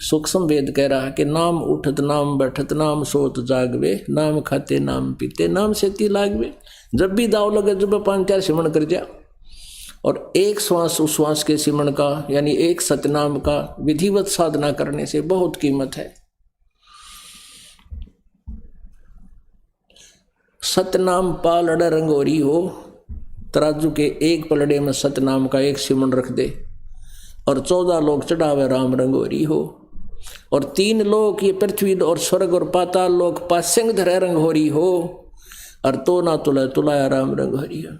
सूक्ष्म वेद कह रहा कि नाम उठत नाम बैठत नाम सोत जागवे, नाम खाते नाम पीते नाम सेती लागवे। जब भी दाव लगे जब 5-4 सिमरण कर जा, और एक श्वास उस श्वास के सिमरण का यानी एक सतनाम का विधिवत साधना करने से बहुत कीमत है। सतनाम पालड़ रंगोरी हो, तराजू के एक पलड़े में सतनाम का एक सिमरण रख दे, और 14 लोग चढ़ावे राम रंगोरी हो, और 3 लोग ये पृथ्वी और स्वर्ग और पाताल लोग पासंग धरे रंगोरी हो, और तो ना तुला तुलाया राम रंगोरी हो।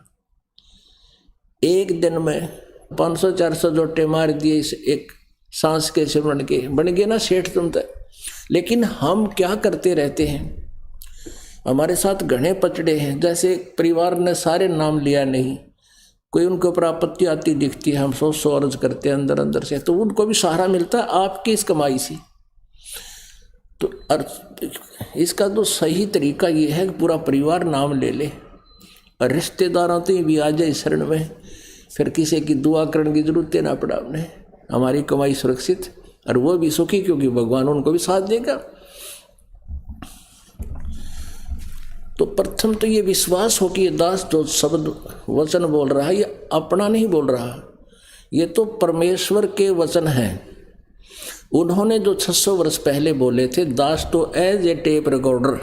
एक दिन में 500-400 जोटे मार दिए इस एक सांस के सिमरण के, बन गए ना सेठ तुम तक। लेकिन हम क्या करते रहते हैं, हमारे साथ घने पचड़े हैं। जैसे परिवार ने सारे नाम लिया नहीं, कोई उनके ऊपर आपत्ति आती दिखती है, हम 100 अर्ज करते हैं अंदर अंदर से, तो उनको भी सहारा मिलता है आपकी इस कमाई से। तो इसका तो सही तरीका ये है कि पूरा परिवार नाम ले ले, और रिश्तेदारों तो भी आ जाए शरण में, फिर किसी की दुआ करने की जरूरत ना पड़ा उन्हें। हमारी कमाई सुरक्षित और वो भी सुखी, क्योंकि भगवान उनको भी साथ देगा। तो प्रथम तो ये विश्वास हो कि ये दास जो शब्द वचन बोल रहा है ये अपना नहीं बोल रहा, ये तो परमेश्वर के वचन हैं। उन्होंने जो 600 वर्ष पहले बोले थे, दास तो एज ए टेप रिकॉर्डर,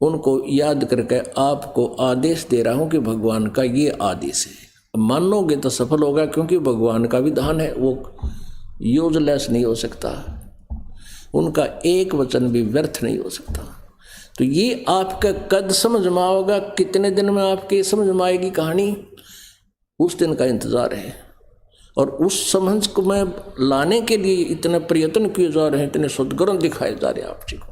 उनको याद करके आपको आदेश दे रहा हूं कि भगवान का ये आदेश है। मानोगे तो सफल होगा, क्योंकि भगवान का विधान है, वो यूजलेस नहीं हो सकता, उनका एक वचन भी व्यर्थ नहीं हो सकता। तो ये आपका कद समझ में आओगा, कितने दिन में आपके समझ में आएगी कहानी, उस दिन का इंतजार है। और उस समझ को मैं लाने के लिए इतने प्रयत्न किए जा रहे हैं, इतने सद्गुण दिखाए जा रहे हैं आप जी को।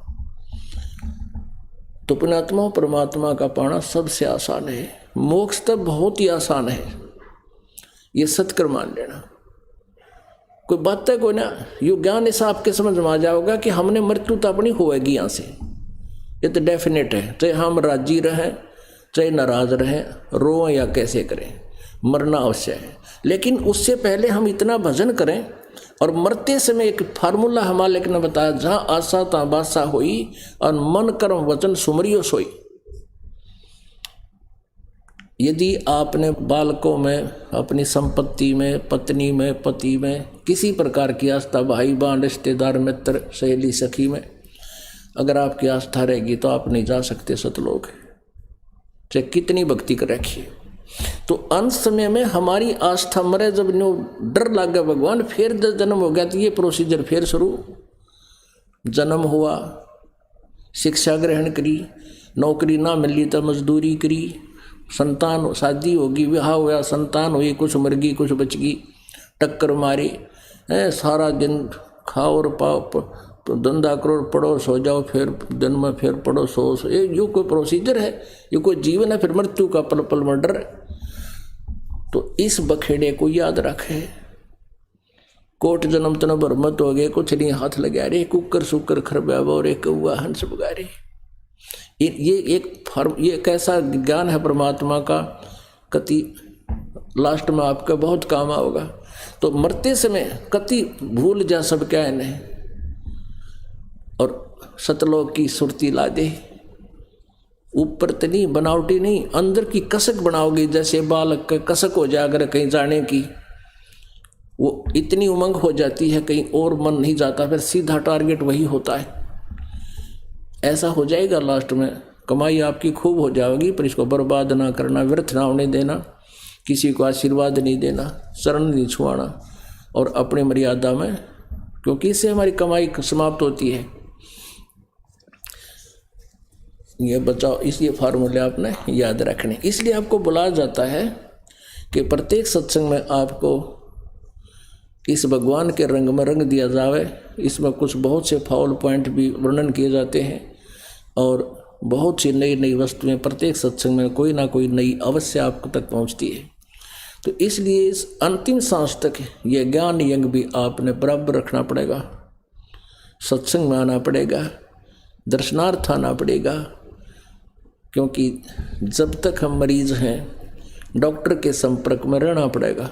तो पुण्यात्मा परमात्मा का पाना सबसे आसान है, मोक्ष तो बहुत ही आसान है, ये सत्कर मान लेना। कोई बात है कोई ना, यू ज्ञान ऐसा आपके समझ में आ जाओगा कि हमने मृत्यु तो अपनी होएगी यहाँ से, ये तो डेफिनेट है। चाहे हम राजी रहें चाहे नाराज रहें, रोएं या कैसे करें, मरना अवश्य है। लेकिन उससे पहले हम इतना भजन करें, और मरते समय एक फार्मूला हमारे ने बताया, जहाँ आशा तहाँ बासा होई, और मन कर्म वचन सुमरियो सोई। यदि आपने बालकों में, अपनी संपत्ति में, पत्नी में, पति में किसी प्रकार की आस्था, भाई बहन, रिश्तेदार, मित्र, सहेली, सखी में अगर आपकी आस्था रहेगी तो आप नहीं जा सकते सतलोक, चाहे कितनी भक्ति कर रखिए। तो अंत समय में हमारी आस्था मरे, जब नो डर लग गया भगवान, फिर जन्म हो गया, तो ये प्रोसीजर फिर शुरू। जन्म हुआ, शिक्षा ग्रहण करी, नौकरी ना मिली तो मजदूरी करी, संतान शादी होगी, विवाह हुआ, संतान हुई, कुछ मर गई कुछ बच गई, टक्कर मारी, सारा दिन खाओ और पाओ, तो धंधा करो, पढ़ो सो जाओ, फिर दिन में फिर पढ़ो सो, ये कोई प्रोसीजर है, ये कोई जीवन है? फिर मृत्यु का पल पल में डर। तो इस बखेड़े को याद रखे, कोट जन्म तन भरमत हो गए, कुछ नहीं हाथ लगा रे, कुकर सुकर खरब्यावा और एक कौआ हंस बगारे। ये एक फर्म, ये कैसा ज्ञान है परमात्मा का, कति लास्ट में आपका बहुत काम आओगा। तो मरते समय कति भूल जा सब क्या इन्हें, और सतलोक की सुरती ला दे। ऊपर तो नहीं, बनावटी नहीं, अंदर की कसक बनाओगे, जैसे बालक का कसक हो जाए अगर कहीं जाने की, वो इतनी उमंग हो जाती है कहीं और मन नहीं जाता, फिर सीधा टारगेट वही होता है। ऐसा हो जाएगा लास्ट में, कमाई आपकी खूब हो जाएगी, पर इसको बर्बाद ना करना, व्यर्थ ना होने देना, किसी को आशीर्वाद नहीं देना, चरण नहीं छुआना, और अपनी मर्यादा में, क्योंकि इससे हमारी कमाई समाप्त होती है। ये बचाओ, इसलिए फार्मूले आपने याद रखने। इसलिए आपको बुलाया जाता है कि प्रत्येक सत्संग में आपको इस भगवान के रंग में रंग दिया जावे। इसमें कुछ बहुत से फाउल पॉइंट भी वर्णन किए जाते हैं, और बहुत सी नई नई वस्तुएं प्रत्येक सत्संग में कोई ना कोई नई अवश्य आपको तक पहुंचती है। तो इसलिए इस अंतिम सांस तक ये ज्ञान यज्ञ भी आपने बराबर रखना पड़ेगा, सत्संग में आना पड़ेगा, दर्शनार्थ आना पड़ेगा, क्योंकि जब तक हम मरीज हैं डॉक्टर के संपर्क में रहना पड़ेगा।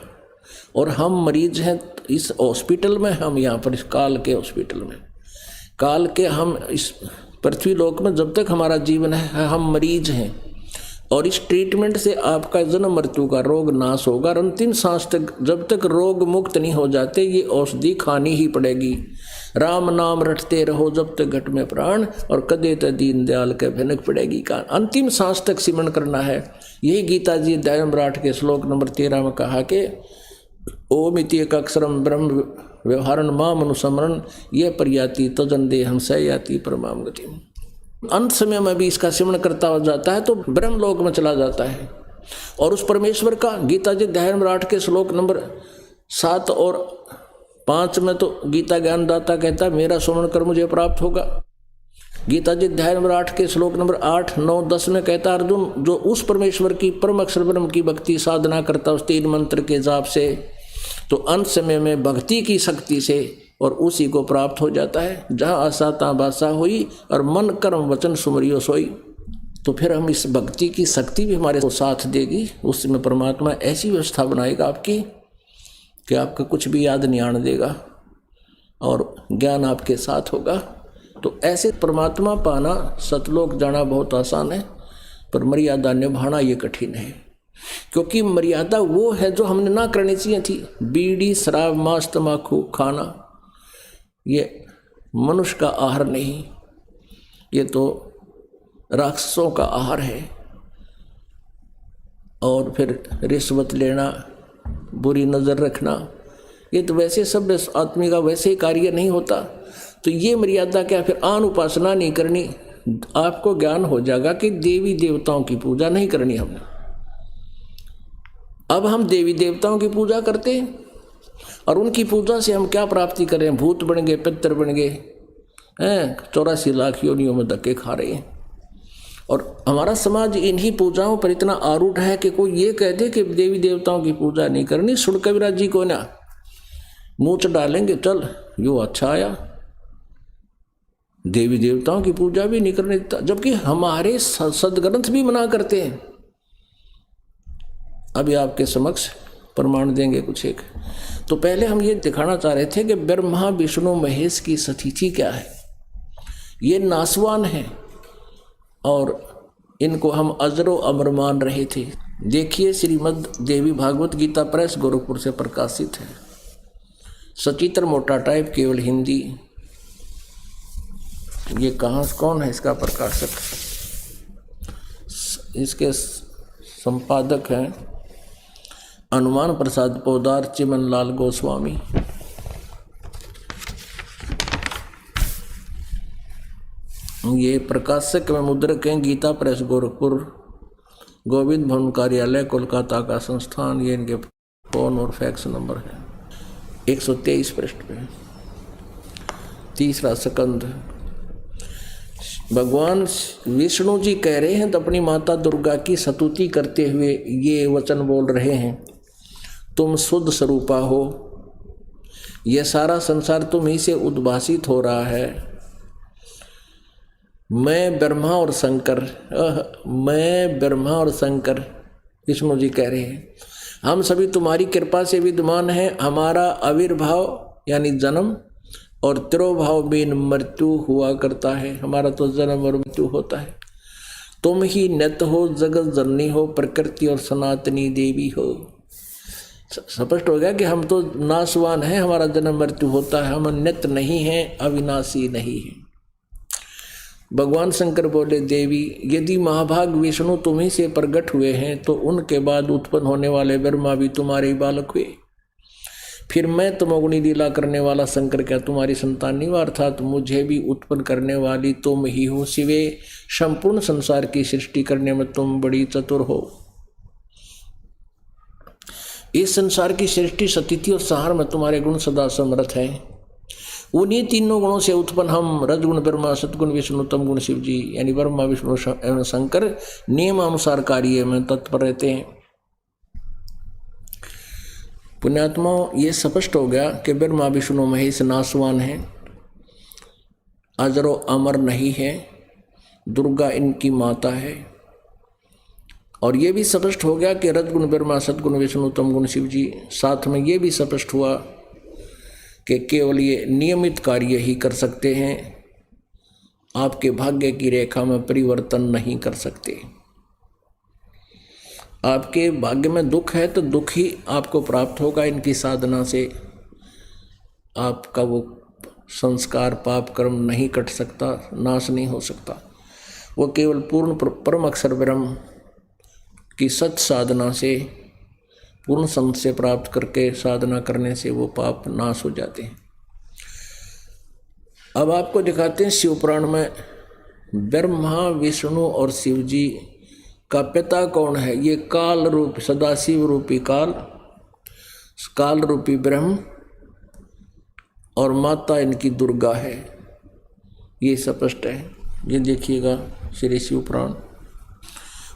और हम मरीज हैं इस हॉस्पिटल में, हम यहाँ पर इस काल के हॉस्पिटल में, काल के हम इस पृथ्वी लोक में जब तक हमारा जीवन है हम मरीज हैं। और इस ट्रीटमेंट से आपका जन्म मृत्यु का रोग नाश होगा और अंतिम सांस तक जब तक रोग मुक्त नहीं हो जाते ये औषधि खानी ही पड़ेगी। राम नाम रटते रहो जब तक घट में प्राण, और कदे त दीन दयाल के भनक पड़ेगी कान। अंतिम सांस तक सिमरण करना है। यही गीता जी अध्याय नंबर 8 के श्लोक नंबर 13 में कहा कि ओम इति एक अक्षरम ब्रह्म व्यवहारण माम अनुसमरण ये प्रयाति तजन देहम सयाति परमाम गति। अंत समय में भी इसका सिमरण करता हो जाता है तो ब्रह्मलोक में चला जाता है। और उस परमेश्वर का गीता जी अध्याय नंबर 8 के श्लोक नंबर 7 और 5 में तो गीता ज्ञानदाता कहता है मेरा सुमरण कर मुझे प्राप्त होगा। गीता जी अध्याय नंबर 8 के श्लोक नंबर 8, 9, 10 में कहता अर्जुन जो उस परमेश्वर की परम अक्षर ब्रह्म की भक्ति साधना करता उस 3 मंत्र के जाप से तो अंत समय में भक्ति की शक्ति से और उसी को प्राप्त हो जाता है। जहाँ आशा तहाँ बासा हुई और मन कर्म वचन सुमरियो सोई। तो फिर हम इस भक्ति की शक्ति भी हमारे को साथ देगी। उसमें परमात्मा ऐसी व्यवस्था बनाएगा आपकी कि आपका कुछ भी याद नहीं आने देगा और ज्ञान आपके साथ होगा। तो ऐसे परमात्मा पाना सतलोक जाना बहुत आसान है, पर मर्यादा निभाना ये कठिन है। क्योंकि मर्यादा वो है जो हमने ना करनी चाहिए थी। बीड़ी शराब मांस तम्बाकू खाना ये मनुष्य का आहार नहीं, ये तो राक्षसों का आहार है। और फिर रिश्वत लेना, बुरी नज़र रखना, ये तो वैसे सब आदमी का वैसे ही कार्य नहीं होता। तो ये मर्यादा क्या, फिर आन उपासना नहीं करनी। आपको ज्ञान हो जाएगा कि देवी देवताओं की पूजा नहीं करनी हमने। अब हम देवी देवताओं की पूजा करते हैं और उनकी पूजा से हम क्या प्राप्ति करें, भूत बन गए, पितर बन गए हैं, 84 लाख योनियों में धक्के खा रहे हैं। और हमारा समाज इन्हीं पूजाओं पर इतना आरूढ़ है कि कोई ये कह दे कि देवी देवताओं की पूजा नहीं करनी, सुन कविराज जी को ना मुँह डालेंगे, चल यो अच्छा आया, देवी देवताओं की पूजा भी नहीं करने देता, जबकि हमारे सदग्रंथ भी मना करते हैं। अभी आपके समक्ष प्रमाण देंगे कुछ एक। तो पहले हम ये दिखाना चाह रहे थे कि ब्रह्मा विष्णु महेश की स्थिति क्या है। ये नासवान है और इनको हम अजरो अमर मान रहे थे। देखिए श्रीमद् देवी भागवत गीता प्रेस गोरखपुर से प्रकाशित है, सचित्र मोटा टाइप, केवल हिंदी। ये कहाँ कौन है इसका प्रकाशक? इसके संपादक हैं हनुमान प्रसाद पोदार, चिमन लाल गोस्वामी। ये प्रकाशक में मुद्रक हैं गीता प्रेस गोरखपुर, गोविंद भवन कार्यालय कोलकाता का संस्थान। ये इनके फोन और फैक्स नंबर है। 123 पृष्ठ पे 3रा स्कंध। भगवान विष्णु जी कह रहे हैं तो अपनी माता दुर्गा की स्तुति करते हुए ये वचन बोल रहे हैं, तुम शुद्ध स्वरूपा हो, यह सारा संसार तुम ही से उद्भासित हो रहा है। मैं ब्रह्मा और शंकर, मैं ब्रह्मा और शंकर, विष्णु जी कह रहे हैं, हम सभी तुम्हारी कृपा से विद्यमान हैं। हमारा आविर्भाव यानी जन्म और तिरोभाव में मृत्यु हुआ करता है। हमारा तो जन्म और मृत्यु होता है। तुम ही नित्य हो, जगत जननी हो, प्रकृति और सनातनी देवी हो। स्पष्ट हो गया कि हम तो नाशवान हैं, हमारा जन्म मृत्यु होता है, हम नित्य नहीं हैं, अविनाशी नहीं है। भगवान शंकर बोले, देवी यदि महाभाग विष्णु तुम्ही से प्रकट हुए हैं तो उनके बाद उत्पन्न होने वाले ब्रह्मा भी तुम्हारे ही बालक हुए। फिर मैं तमोगुणी लीला करने वाला शंकर क्या तुम्हारी संतान नहीं हुआ? अर्थात मुझे भी उत्पन्न करने वाली तुम ही हो। शिवे संपूर्ण संसार की सृष्टि करने में तुम बड़ी चतुर हो। इस संसार की सृष्टि स्थिति और संहार में तुम्हारे गुण सदा समर्थ है। उन्हीं तीनों गुणों से उत्पन्न हम रजगुण ब्रह्मा, सतगुण विष्णु, तमगुण शिव जी यानी ब्रह्मा विष्णु एवं शंकर नियमानुसार कार्य में तत्पर रहते हैं। पुण्यात्मा, ये स्पष्ट हो गया कि ब्रह्मा विष्णु महेश नासवान हैं, अजरो अमर नहीं है। दुर्गा इनकी माता है और ये भी स्पष्ट हो गया कि रजगुण ब्रह्मा, सद्गुण विष्णु, तम गुण शिव जी। साथ में ये भी स्पष्ट हुआ कि केवल ये नियमित कार्य ही कर सकते हैं, आपके भाग्य की रेखा में परिवर्तन नहीं कर सकते। आपके भाग्य में दुख है तो दुख ही आपको प्राप्त होगा। इनकी साधना से आपका वो संस्कार पाप कर्म नहीं कट सकता, नाश नहीं हो सकता। वो केवल पूर्ण परम अक्षर ब्रह्म की सत साधना से, पूर्ण संत प्राप्त करके साधना करने से वो पाप नाश हो जाते हैं। अब आपको दिखाते हैं शिव पुराण में ब्रह्मा, विष्णु और शिव जी का पिता कौन है। ये काल रूप, सदाशिव रूपी काल, काल रूपी ब्रह्म, और माता इनकी दुर्गा है। ये स्पष्ट है, ये देखिएगा श्री शिव पुराण।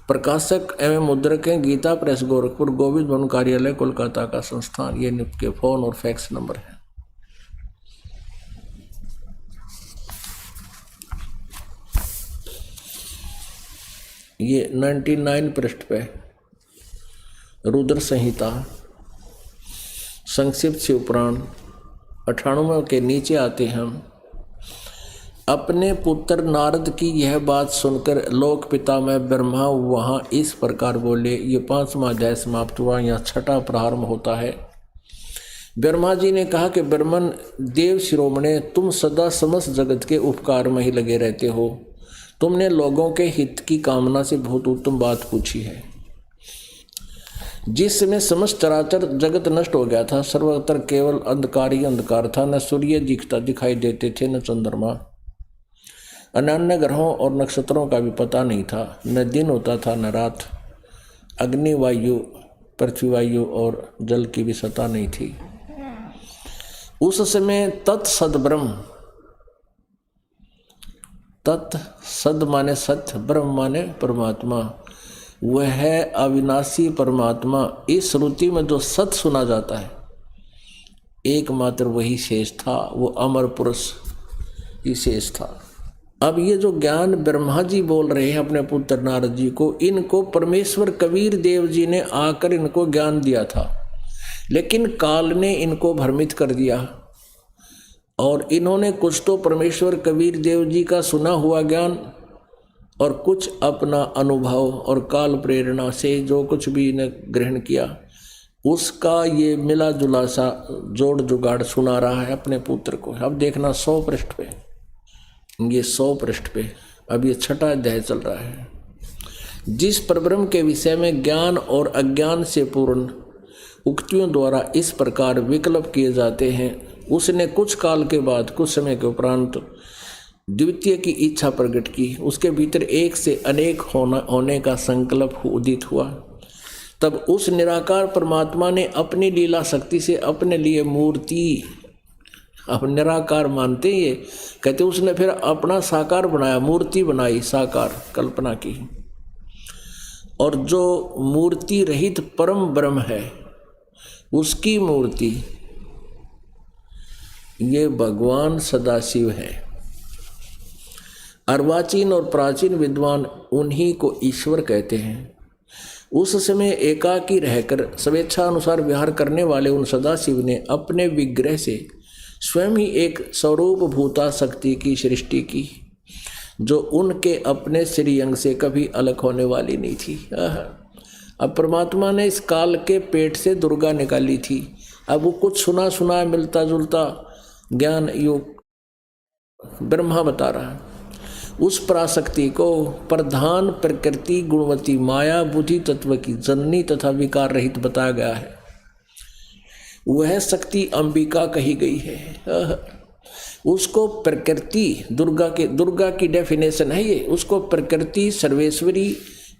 प्रकाशक एवं मुद्रक हैं गीता प्रेस गोरखपुर, गोविंद भवन कार्यालय कोलकाता का संस्थान। ये निप के फोन और फैक्स नंबर है। ये 99 पृष्ठ पे रुद्र संहिता संक्षिप्त शिव पुराण 98 के नीचे आते हैं हम। अपने पुत्र नारद की यह बात सुनकर लोक पिता में ब्रह्मा वहाँ इस प्रकार बोले। ये 5वां अध्याय समाप्त हुआ, यहाँ 6ठा प्रारंभ होता है। ब्रह्मा जी ने कहा कि ब्रह्मन देव शिरोमणे, तुम सदा समस्त जगत के उपकार में ही लगे रहते हो। तुमने लोगों के हित की कामना से बहुत उत्तम बात पूछी है। जिस समय समस्त चराचर जगत नष्ट हो गया था, सर्वत्र केवल अंधकार ही अंधकार था। न सूर्य दिखाई देते थे, न चंद्रमा, अन्य ग्रहों और नक्षत्रों का भी पता नहीं था। न दिन होता था न रात। अग्नि, वायु, पृथ्वी, वायु और जल की भी सत्ता नहीं थी। उस समय तत्सद ब्रह्म, तत्सद माने सत्य, ब्रह्म माने परमात्मा, वह है अविनाशी परमात्मा। इस श्रुति में जो सत्य सुना जाता है एकमात्र वही शेष था, वो अमर पुरुष ही शेष था। अब ये जो ज्ञान ब्रह्मा जी बोल रहे हैं अपने पुत्र नारद जी को, इनको परमेश्वर कबीर देव जी ने आकर इनको ज्ञान दिया था, लेकिन काल ने इनको भ्रमित कर दिया और इन्होंने कुछ तो परमेश्वर कबीर देव जी का सुना हुआ ज्ञान और कुछ अपना अनुभव और काल प्रेरणा से जो कुछ भी इन्हें ग्रहण किया, उसका ये मिला जुला सा जोड़ जुगाड़ सुना रहा है अपने पुत्र को। अब देखना 100 पृष्ठ पे, ये 100 पृष्ठ पे अब ये 6ठा अध्याय चल रहा है। जिस परब्रह्म के विषय में ज्ञान और अज्ञान से पूर्ण उक्तियों द्वारा इस प्रकार विकल्प किए जाते हैं, उसने कुछ काल के बाद, कुछ समय के उपरांत द्वितीय की इच्छा प्रकट की। उसके भीतर एक से अनेक होने का संकल्प उदित हुआ। तब उस निराकार परमात्मा ने अपनी लीला शक्ति से अपने लिए मूर्ति, अब निराकार मानते ये, कहते उसने फिर अपना साकार बनाया, मूर्ति बनाई, साकार कल्पना की। और जो मूर्ति रहित परम ब्रह्म है उसकी मूर्ति ये भगवान सदाशिव है। अर्वाचीन और प्राचीन विद्वान उन्हीं को ईश्वर कहते हैं। उस समय एकाकी रहकर स्वेच्छा अनुसार विहार करने वाले उन सदाशिव ने अपने विग्रह से स्वयं ही एक स्वरूप भूता शक्ति की सृष्टि की, जो उनके अपने श्रीअंग से कभी अलग होने वाली नहीं थी। अब परमात्मा ने इस काल के पेट से दुर्गा निकाली थी। अब वो कुछ सुना सुना मिलता जुलता ज्ञान योग ब्रह्मा बता रहा है। उस पराशक्ति को प्रधान प्रकृति गुणवती माया बुद्धि तत्व की जननी तथा विकार रहित बताया गया है। वह शक्ति अंबिका कही गई है। उसको प्रकृति, दुर्गा की डेफिनेशन है ये, उसको प्रकृति, सर्वेश्वरी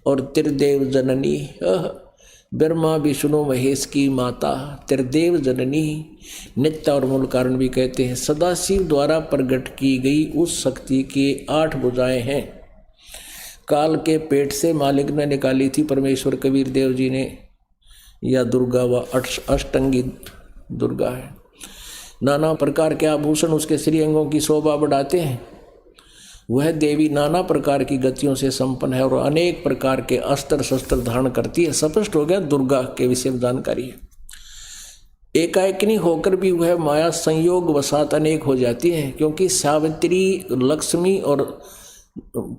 और त्रिदेव जननी, ब्रह्मा विष्णु महेश की माता, त्रिदेव जननी, नित्य और मूल कारण भी कहते हैं। सदाशिव द्वारा प्रकट की गई उस शक्ति के 8 भुजाएं हैं। काल के पेट से मालिक ने निकाली थी परमेश्वर कबीर देव जी ने, या दुर्गा व अष्टंगी दुर्गा है। नाना प्रकार के आभूषण उसके श्रीअंगों की शोभा बढ़ाते हैं वह देवी नाना प्रकार की गतियों से संपन्न है और अनेक प्रकार के अस्त्र शस्त्र धारण करती है। स्पष्ट हो गया दुर्गा के विषय में जानकारी है। एकाएकिनी होकर भी वह माया संयोग वसात अनेक हो जाती है, क्योंकि सावित्री, लक्ष्मी और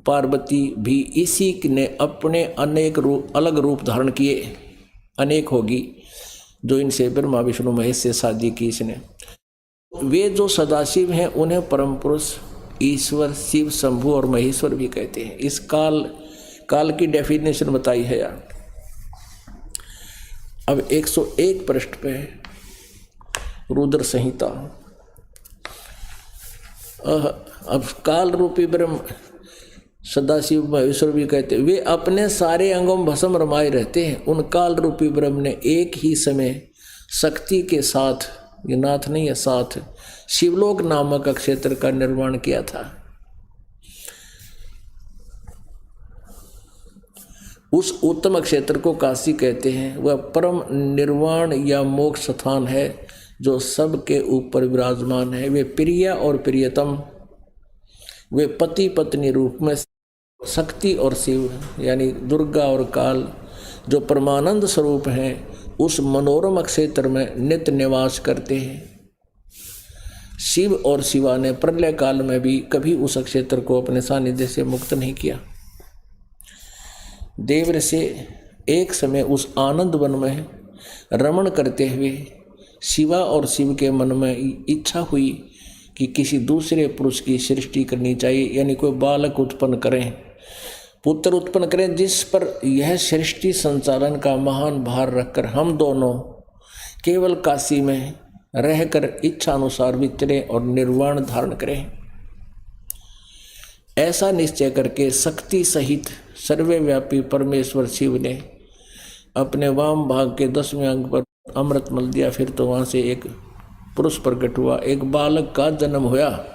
पार्वती भी इसी ने अपने अनेक रूप, अलग रूप धारण किए, अनेक होगी, जो इनसे ब्रह्मा विष्णु महेश से शादी की इसने। वे जो सदाशिव हैं उन्हें परम पुरुष, ईश्वर, शिव, शंभु और महेश्वर भी कहते हैं। इस काल की डेफिनेशन बताई है यार। अब 101 पृष्ठ पे रुद्र संहिता। अब काल रूपी ब्रह्म, सदाशिव, महेश्वर भी कहते हैं, वे अपने सारे अंगों में भस्म रमाए रहते हैं। उन काल रूपी ब्रह्म ने एक ही समय शक्ति के साथ, ये नाथ नहीं है, साथ शिवलोक नामक क्षेत्र का निर्माण किया था। उस उत्तम क्षेत्र को काशी कहते हैं। वह परम निर्वाण या मोक्ष स्थान है जो सबके ऊपर विराजमान है। वे प्रिय और प्रियतम, वे पति पत्नी रूप में शक्ति और शिव यानी दुर्गा और काल जो परमानंद स्वरूप हैं, उस मनोरम क्षेत्र में नित्य निवास करते हैं। शिव और शिवा ने प्रलय काल में भी कभी उस क्षेत्र को अपने सानिध्य से मुक्त नहीं किया। देव से एक समय उस आनंद वन में रमण करते हुए शिवा और शिव के मन में इच्छा हुई कि किसी दूसरे पुरुष की सृष्टि करनी चाहिए, यानी कोई बालक उत्पन्न करें, पुत्र उत्पन्न करें, जिस पर यह सृष्टि संचालन का महान भार रखकर हम दोनों केवल काशी में रहकर इच्छा अनुसार विचरें और निर्वाण धारण करें। ऐसा निश्चय करके शक्ति सहित सर्वव्यापी परमेश्वर शिव ने अपने वाम भाग के 10वें अंग पर अमृत मल दिया। फिर तो वहाँ से एक पुरुष प्रकट हुआ, एक बालक का जन्म हुआ।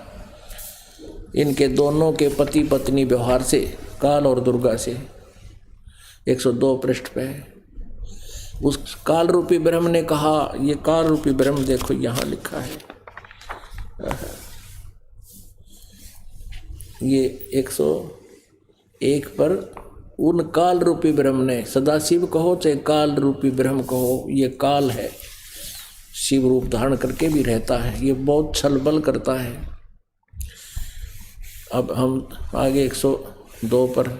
इनके दोनों के पति पत्नी व्यवहार से, काल और दुर्गा से। 102 पृष्ठ पे उस काल रूपी ब्रह्म ने कहा, ये काल रूपी ब्रह्म देखो यहाँ लिखा है, ये 101 पर उन काल रूपी ब्रह्म ने, सदाशिव कहो चाहे काल रूपी ब्रह्म कहो, ये काल है, शिव रूप धारण करके भी रहता है, ये बहुत छल बल करता है। अब हम आगे 102 पर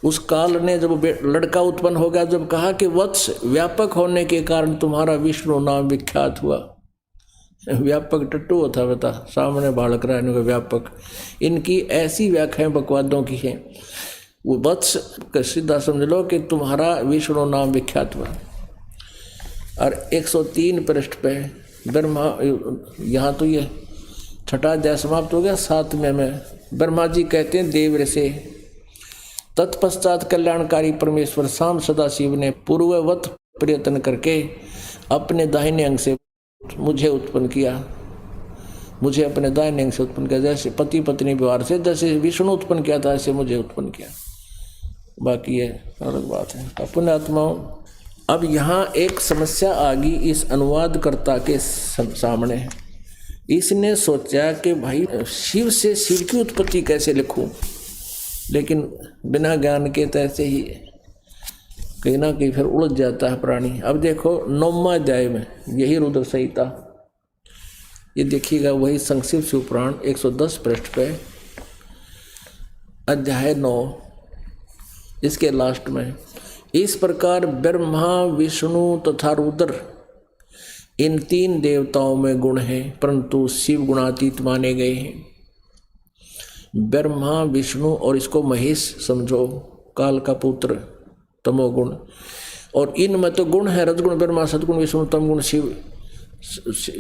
उस काल ने जब लड़का उत्पन्न हो गया, जब कहा कि वत्स व्यापक होने के कारण तुम्हारा विष्णु नाम विख्यात हुआ। व्यापक टट्टू होता बता, सामने बालक रहने का व्यापक, इनकी ऐसी व्याख्याएं बकवादों की हैं। वो वत्स का सीधा समझ लो कि तुम्हारा विष्णु नाम विख्यात हुआ। और 103 पृष्ठ पे ब्रह्मा, यहाँ तो ये छठा अध्याय समाप्त हो गया। 7वें में ब्रह्मा जी कहते हैं देव से, तत्पश्चात कल्याणकारी परमेश्वर शाम सदाशिव ने पूर्ववत प्रयत्न करके अपने दाहिने अंग से मुझे उत्पन्न किया, मुझे अपने दाहिने अंग से उत्पन्न किया, जैसे पति पत्नी व्यवहार से जैसे विष्णु उत्पन्न किया था ऐसे मुझे उत्पन्न किया। बाकी ये अलग बात है। अपने आत्माओं, अब यहाँ एक समस्या आ गई इस अनुवादकर्ता के सामने। इसने सोचा कि भाई शिव से शिव की उत्पत्ति कैसे लिखूं, लेकिन बिना ज्ञान के तो ऐसे ही कहीं ना कहीं फिर उलझ जाता है प्राणी। अब देखो 9वां अध्याय में यही रुद्र संहिता, ये देखिएगा वही संक्षिप्त शिवपुराण 110 पृष्ठ पे अध्याय 9, इसके लास्ट में, इस प्रकार ब्रह्मा, विष्णु तथा रुद्र इन 3 देवताओं में गुण हैं, परंतु शिव गुणातीत माने गए हैं। ब्रह्मा, विष्णु और इसको महेश समझो, काल का पुत्र, तमोगुण, और इनमें तो गुण है रजगुण ब्रह्मा, सदगुण विष्णु, तमगुण शिव,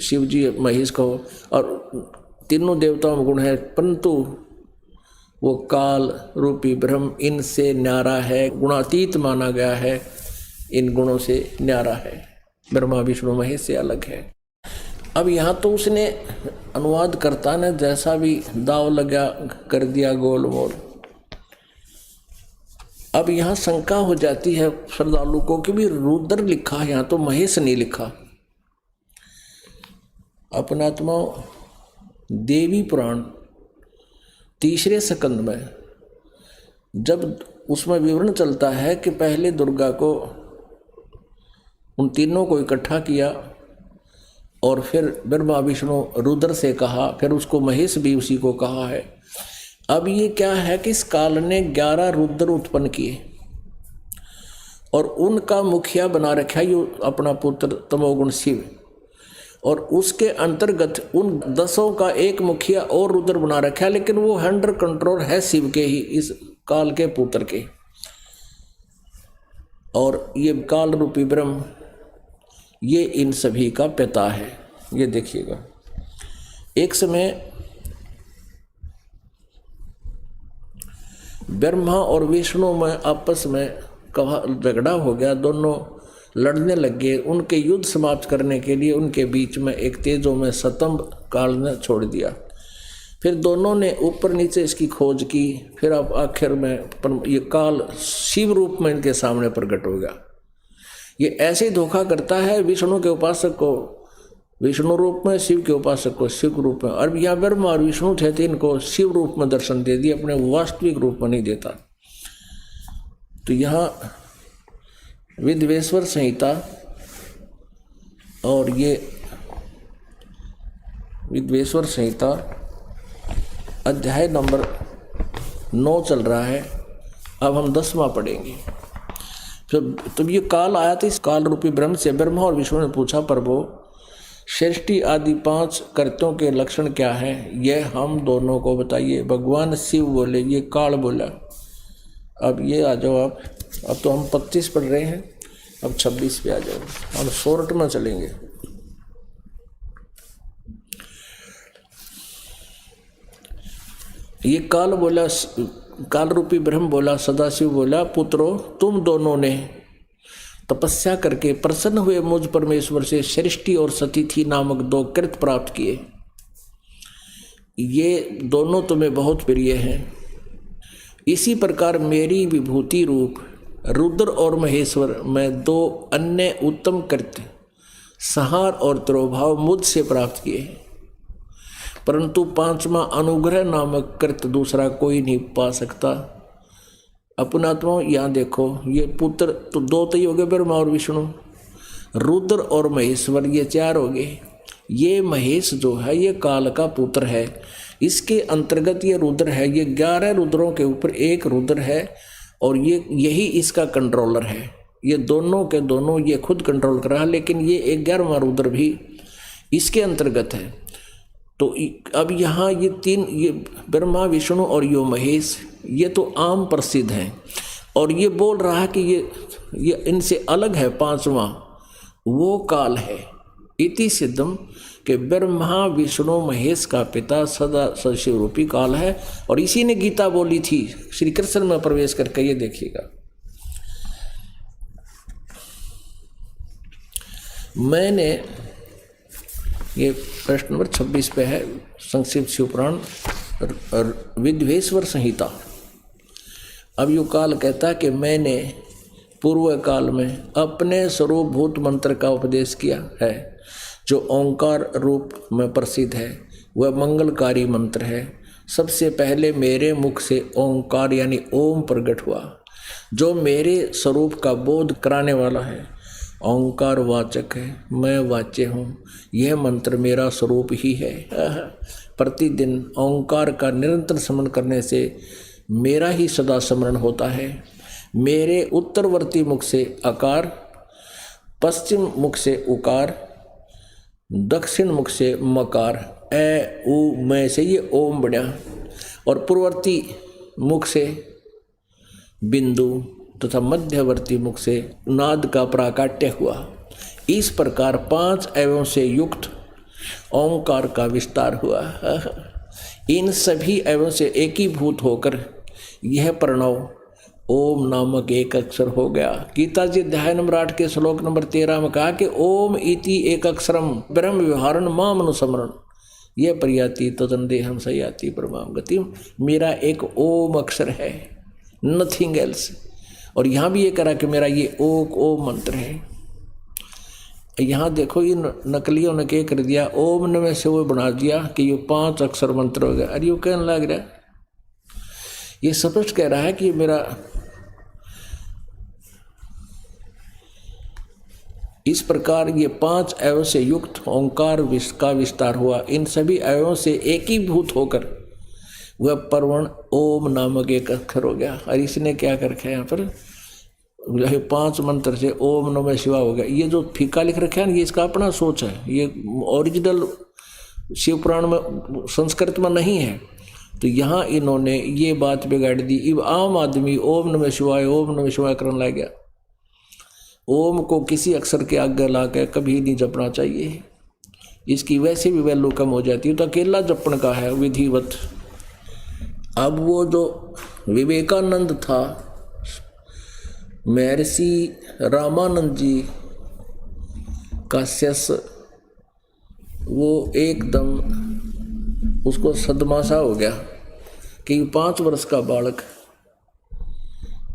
शिव जी महेश कहो, और तीनों देवताओं में गुण है, परंतु वो काल रूपी ब्रह्म इनसे न्यारा है, गुणातीत माना गया है, इन गुणों से न्यारा है, ब्रह्मा विष्णु महेश से अलग है। अब यहाँ तो उसने अनुवादकर्ता ने जैसा भी दाव लगा कर दिया गोल मोल। अब यहाँ शंका हो जाती है श्रद्धालु को कि भी रुद्र लिखा है, यहाँ तो महेश नहीं लिखा। अपनात्मा देवी पुराण तीसरे सकंद में जब उसमें विवरण चलता है कि पहले दुर्गा को, उन तीनों को इकट्ठा किया और फिर ब्रह्मा विष्णु रुद्र से कहा, फिर उसको महेश भी उसी को कहा है। अब ये क्या है कि इस काल ने 11 रुद्र उत्पन्न किए और उनका मुखिया बना रखा ये अपना पुत्र तमोगुण शिव, और उसके अंतर्गत उन 10 का एक मुखिया और रुद्र बना रखा है, लेकिन वो अंडर कंट्रोल है शिव के ही, इस काल के पुत्र के। और ये काल रूपी ब्रह्म ये इन सभी का पिता है। ये देखिएगा, एक समय ब्रह्मा और विष्णु में आपस में झगड़ा हो गया, दोनों लड़ने लग गए। उनके युद्ध समाप्त करने के लिए उनके बीच में एक तेजों में स्तंभ काल ने छोड़ दिया। फिर दोनों ने ऊपर नीचे इसकी खोज की, फिर अब आखिर में ये काल शिव रूप में इनके सामने प्रकट हो गया। ये ऐसे धोखा करता है विष्णु के उपासक को विष्णु रूप में, शिव के उपासक को शिव रूप में। और यहाँ ब्रह्मा और विष्णु थे तो इनको शिव रूप में दर्शन दे दिए, अपने वास्तविक रूप में नहीं देता। तो यहाँ विद्वेश्वर संहिता और ये विद्वेश्वर संहिता अध्याय नंबर 9 चल रहा है। अब हम 10वां पढ़ेंगे। तो ये काल आया था, इस काल रूपी ब्रह्म से ब्रह्मा और विष्णु ने पूछा, प्रभु सृष्टि आदि 5 कर्तों के लक्षण क्या हैं, यह हम दोनों को बताइए। भगवान शिव बोले, ये काल बोला। अब ये आ जाओ आप, अब तो हम 25 पढ़ रहे हैं, अब 26 पे आ जाओ, हम शॉर्ट में चलेंगे। ये काल बोला, काल रूपी ब्रह्म बोला, सदाशिव बोला, पुत्रो तुम दोनों ने तपस्या करके प्रसन्न हुए मुझ परमेश्वर से सृष्टि और सतिथि नामक 2 कृत प्राप्त किए। ये दोनों तुम्हें बहुत प्रिय हैं। इसी प्रकार मेरी विभूति रूप रुद्र और महेश्वर में 2 अन्य उत्तम कृत्य संहार और तिरोभाव मुझसे प्राप्त किए, परंतु 5वां अनुग्रह नामक कृत्य दूसरा कोई नहीं पा सकता। अपनात्मा यहाँ देखो, ये पुत्र तो 2 तो ही हो गए, ब्रह्मा और विष्णु, रुद्र और महेश्वर ये 4 हो गए। ये महेश जो है ये काल का पुत्र है, इसके अंतर्गत ये रुद्र है। ये 11 रुद्रों के ऊपर एक रुद्र है और ये यही इसका कंट्रोलर है। ये दोनों के दोनों ये खुद कंट्रोल कर रहा है, लेकिन ये 11वां रुद्र भी इसके अंतर्गत है। तो अब यहाँ ये 3, ये ब्रह्मा विष्णु और यो महेश, ये तो आम प्रसिद्ध हैं। और ये बोल रहा है कि ये इनसे अलग है 5वां, वो काल है। इति सिद्धम कि ब्रह्मा विष्णु महेश का पिता सदा सशिव रूपी काल है। और इसी ने गीता बोली थी श्री कृष्ण में प्रवेश करके। ये देखिएगा, मैंने ये प्रश्न नंबर 26 पे है, संक्षिप्त शिवपुराण विद्वेश्वर संहिता। अब यो काल कहता है कि मैंने पूर्व काल में अपने स्वरूपभूत मंत्र का उपदेश किया है, जो ओंकार रूप में प्रसिद्ध है। वह मंगलकारी मंत्र है। सबसे पहले मेरे मुख से ओंकार यानी ओम प्रकट हुआ, जो मेरे स्वरूप का बोध कराने वाला है। ओंकार वाचक है, मैं वाच्य हूँ। यह मंत्र मेरा स्वरूप ही है। प्रतिदिन ओंकार का निरंतर स्मरण करने से मेरा ही सदा स्मरण होता है। मेरे उत्तरवर्ती मुख से अकार, पश्चिम मुख से उकार, दक्षिण मुख से मकार, ए उ मैं से ये ओम बढ़ा, और पूर्ववर्ती मुख से बिंदु तथा मध्यवर्ती मुख से नाद का प्राकाट्य हुआ। इस प्रकार 5 अवयवों से युक्त ओंकार का विस्तार हुआ। इन सभी अवयवों से एकीभूत होकर यह प्रणव ओम नामक एक अक्षर हो गया। गीता जी अध्याय नंबर 8 के श्लोक नंबर 13 में कहा कि ओम इति एक अक्षरम ब्रह्म व्यवहारण माम अनुस्मरण यह प्रयाति तदन्देहम सयाति परमाम गतिम। मेरा एक ओम अक्षर है, नथिंग एल्स। और यहाँ भी ये करा कि मेरा ये ओम मंत्र है। यहाँ देखो इन नकलियों ने क्या कर दिया, ओम ने में से वो बना दिया कि ये 5 अक्षर मंत्र हो गया। अरे वो कहने लग रहा ये स्पष्ट कह रहा है कि मेरा इस प्रकार ये 5 अवयव से युक्त ओंकार का विस्तार हुआ। इन सभी अवयवों से एकीभूत होकर वह परवण ओम नामक एक अक्षर हो गया। और इसने क्या कर रखा है यहाँ पर, 5 मंत्र से ओम नमः शिवाय हो गया। ये जो फीका लिख रखा है ना, ये इसका अपना सोच है, ये ओरिजिनल शिव पुराण में संस्कृत में नहीं है। तो यहाँ इन्होंने ये बात बिगाड़ दी। इब आम आदमी ओम नमः शिवाय करने लग गया। ओम को किसी अक्षर के आगे ला के कभी नहीं जपना चाहिए, इसकी वैसे भी वैल्यू कम हो जाती है। तो अकेला जपण का है विधिवत। अब वो जो विवेकानंद था, महर्षि रामानंद जी का शिष्य, वो एकदम उसको सदमाशा हो गया कि 5 वर्ष का बालक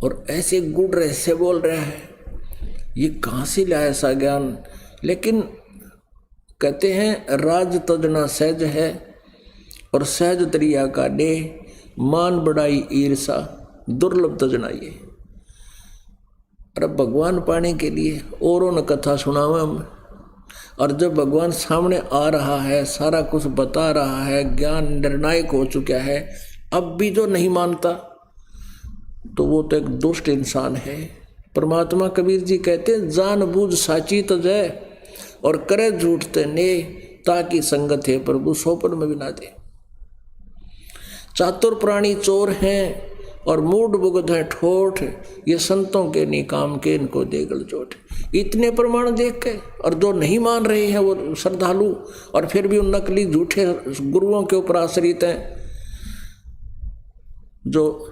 और ऐसे गुड़ रहस्य बोल रहा है, ये कहाँ से लाया ऐसा ज्ञान। लेकिन कहते हैं राज तजना सहज है और सहज तरिया का डे, मान बढ़ाई ईर्षा दुर्लभ तजनाइए। अरे भगवान पाने के लिए औरों ने कथा सुनावा हम, और जब भगवान सामने आ रहा है, सारा कुछ बता रहा है, ज्ञान निर्णायक हो चुका है, अब भी जो नहीं मानता तो वो तो एक दुष्ट इंसान है। परमात्मा कबीर जी कहते हैं जानबूझ साची तो जय और करे झूठ ते ने, ताकि संगत है प्रभु सोपन में भी ना दे। चातुर प्राणी चोर हैं और मूड बुगध है ठोठ, ये संतों के निकाम के इनको देगल चोट। इतने प्रमाण देख के और जो नहीं मान रहे हैं वो श्रद्धालु, और फिर भी उन नकली झूठे गुरुओं के ऊपर आश्रित हैं, जो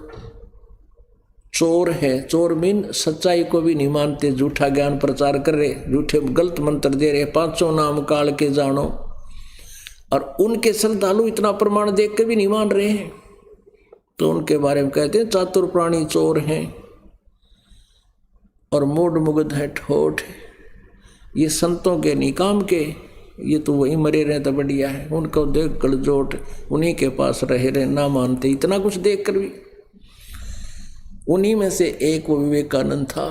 चोर है। चोर मीन सच्चाई को भी नहीं मानते, झूठा ज्ञान प्रचार कर रहे, झूठे गलत मंत्र दे रहे, 500 नाम काल के जानो, और उनके श्रद्धालु इतना प्रमाण देख के भी नहीं मान रहे हैं। तो उनके बारे में कहते हैं चातुर प्राणी चोर हैं और मूड मुग्ध है ठोठ, ये संतों के निकाम के, ये तो वही मरे रहे तो बढ़िया है, उनको देख गलजोट, उन्हीं के पास रहे रहे, ना मानते। इतना कुछ देख कर भी उन्हीं में से एक वो विवेकानंद था।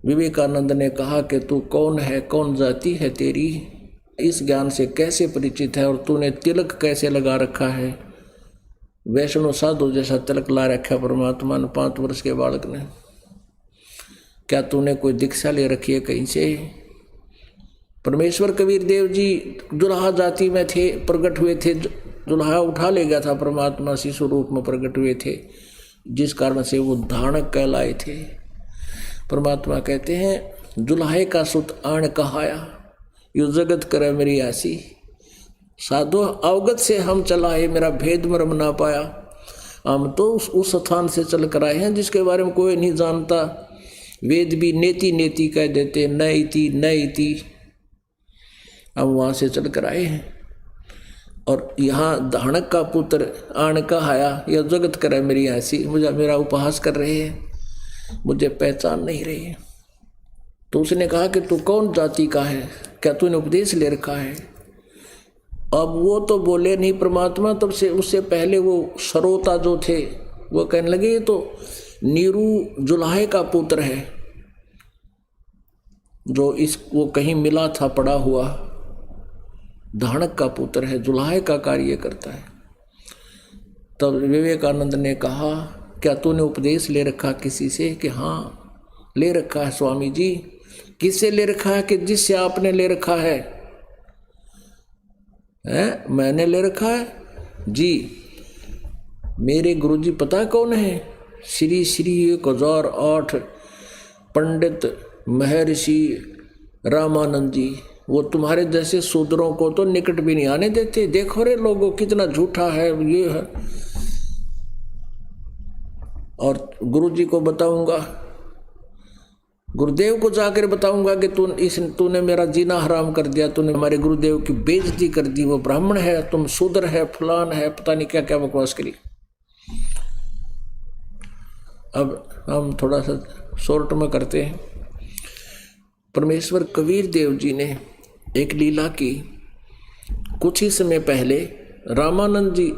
विवेकानंद ने कहा कि तू कौन है, कौन जाति है तेरी, इस ज्ञान से कैसे परिचित है, और तूने तिलक कैसे लगा रखा है, वैष्णव साधु जैसा तिलक ला रखा परमात्मा ने 5 वर्ष के बालक ने। क्या तूने कोई दीक्षा ले रखी है कहीं से? परमेश्वर कबीर देव जी जुलाहा जाति में थे, प्रकट हुए थे, जुलाहा उठा ले गया था परमात्मा, शिशु रूप में प्रकट हुए थे, जिस कारण से वो धानक कहलाए थे। परमात्मा कहते हैं जुलाहे का सुत आण कहाया, यो जगत करे मेरी आसी। साधु अवगत से हम चलाए, मेरा भेद मर्म ना पाया। हम तो उस स्थान से चल कर आए हैं जिसके बारे में कोई नहीं जानता। वेद भी नेति नेति कह देते, न इति न इति, हम वहाँ से चल कर आए हैं। और यहाँ धानक का पुत्र आण कहाया, यह जगत करे मेरी हंसी, मुझे मेरा उपहास कर रहे हैं, मुझे पहचान नहीं रही है। तो उसने कहा कि तू कौन जाति का है, क्या तूने उपदेश ले रखा है? अब वो तो बोले नहीं परमात्मा, तब से उससे पहले वो सरोता जो थे वो कहने लगे ये तो नीरू जुलाहे का पुत्र है, जो वो कहीं मिला था पड़ा हुआ, धानक का पुत्र है, जुलाहे का कार्य करता है। तब विवेकानंद ने कहा क्या तूने उपदेश ले रखा किसी से? कि हाँ ले रखा है स्वामी जी। किससे ले रखा है? कि जिससे आपने ले रखा है। मैंने ले रखा है जी। मेरे गुरुजी पता कौन है? श्री श्री 1008 पंडित महर्षि रामानंद जी। वो तुम्हारे जैसे शूद्रों को तो निकट भी नहीं आने देते। देखो रे लोगों कितना झूठा है ये है। और गुरुजी को बताऊंगा, गुरुदेव को जाकर बताऊंगा कि तूने मेरा जीना हराम कर दिया, तूने हमारे गुरुदेव की बेइज्जती कर दी, वो ब्राह्मण है, तुम शूद्र है, फलान है, पता नहीं क्या क्या बकवास करी। अब हम थोड़ा सा शॉर्ट में करते हैं। परमेश्वर कबीर देव जी ने एक लीला की। कुछ ही समय पहले रामानंद जी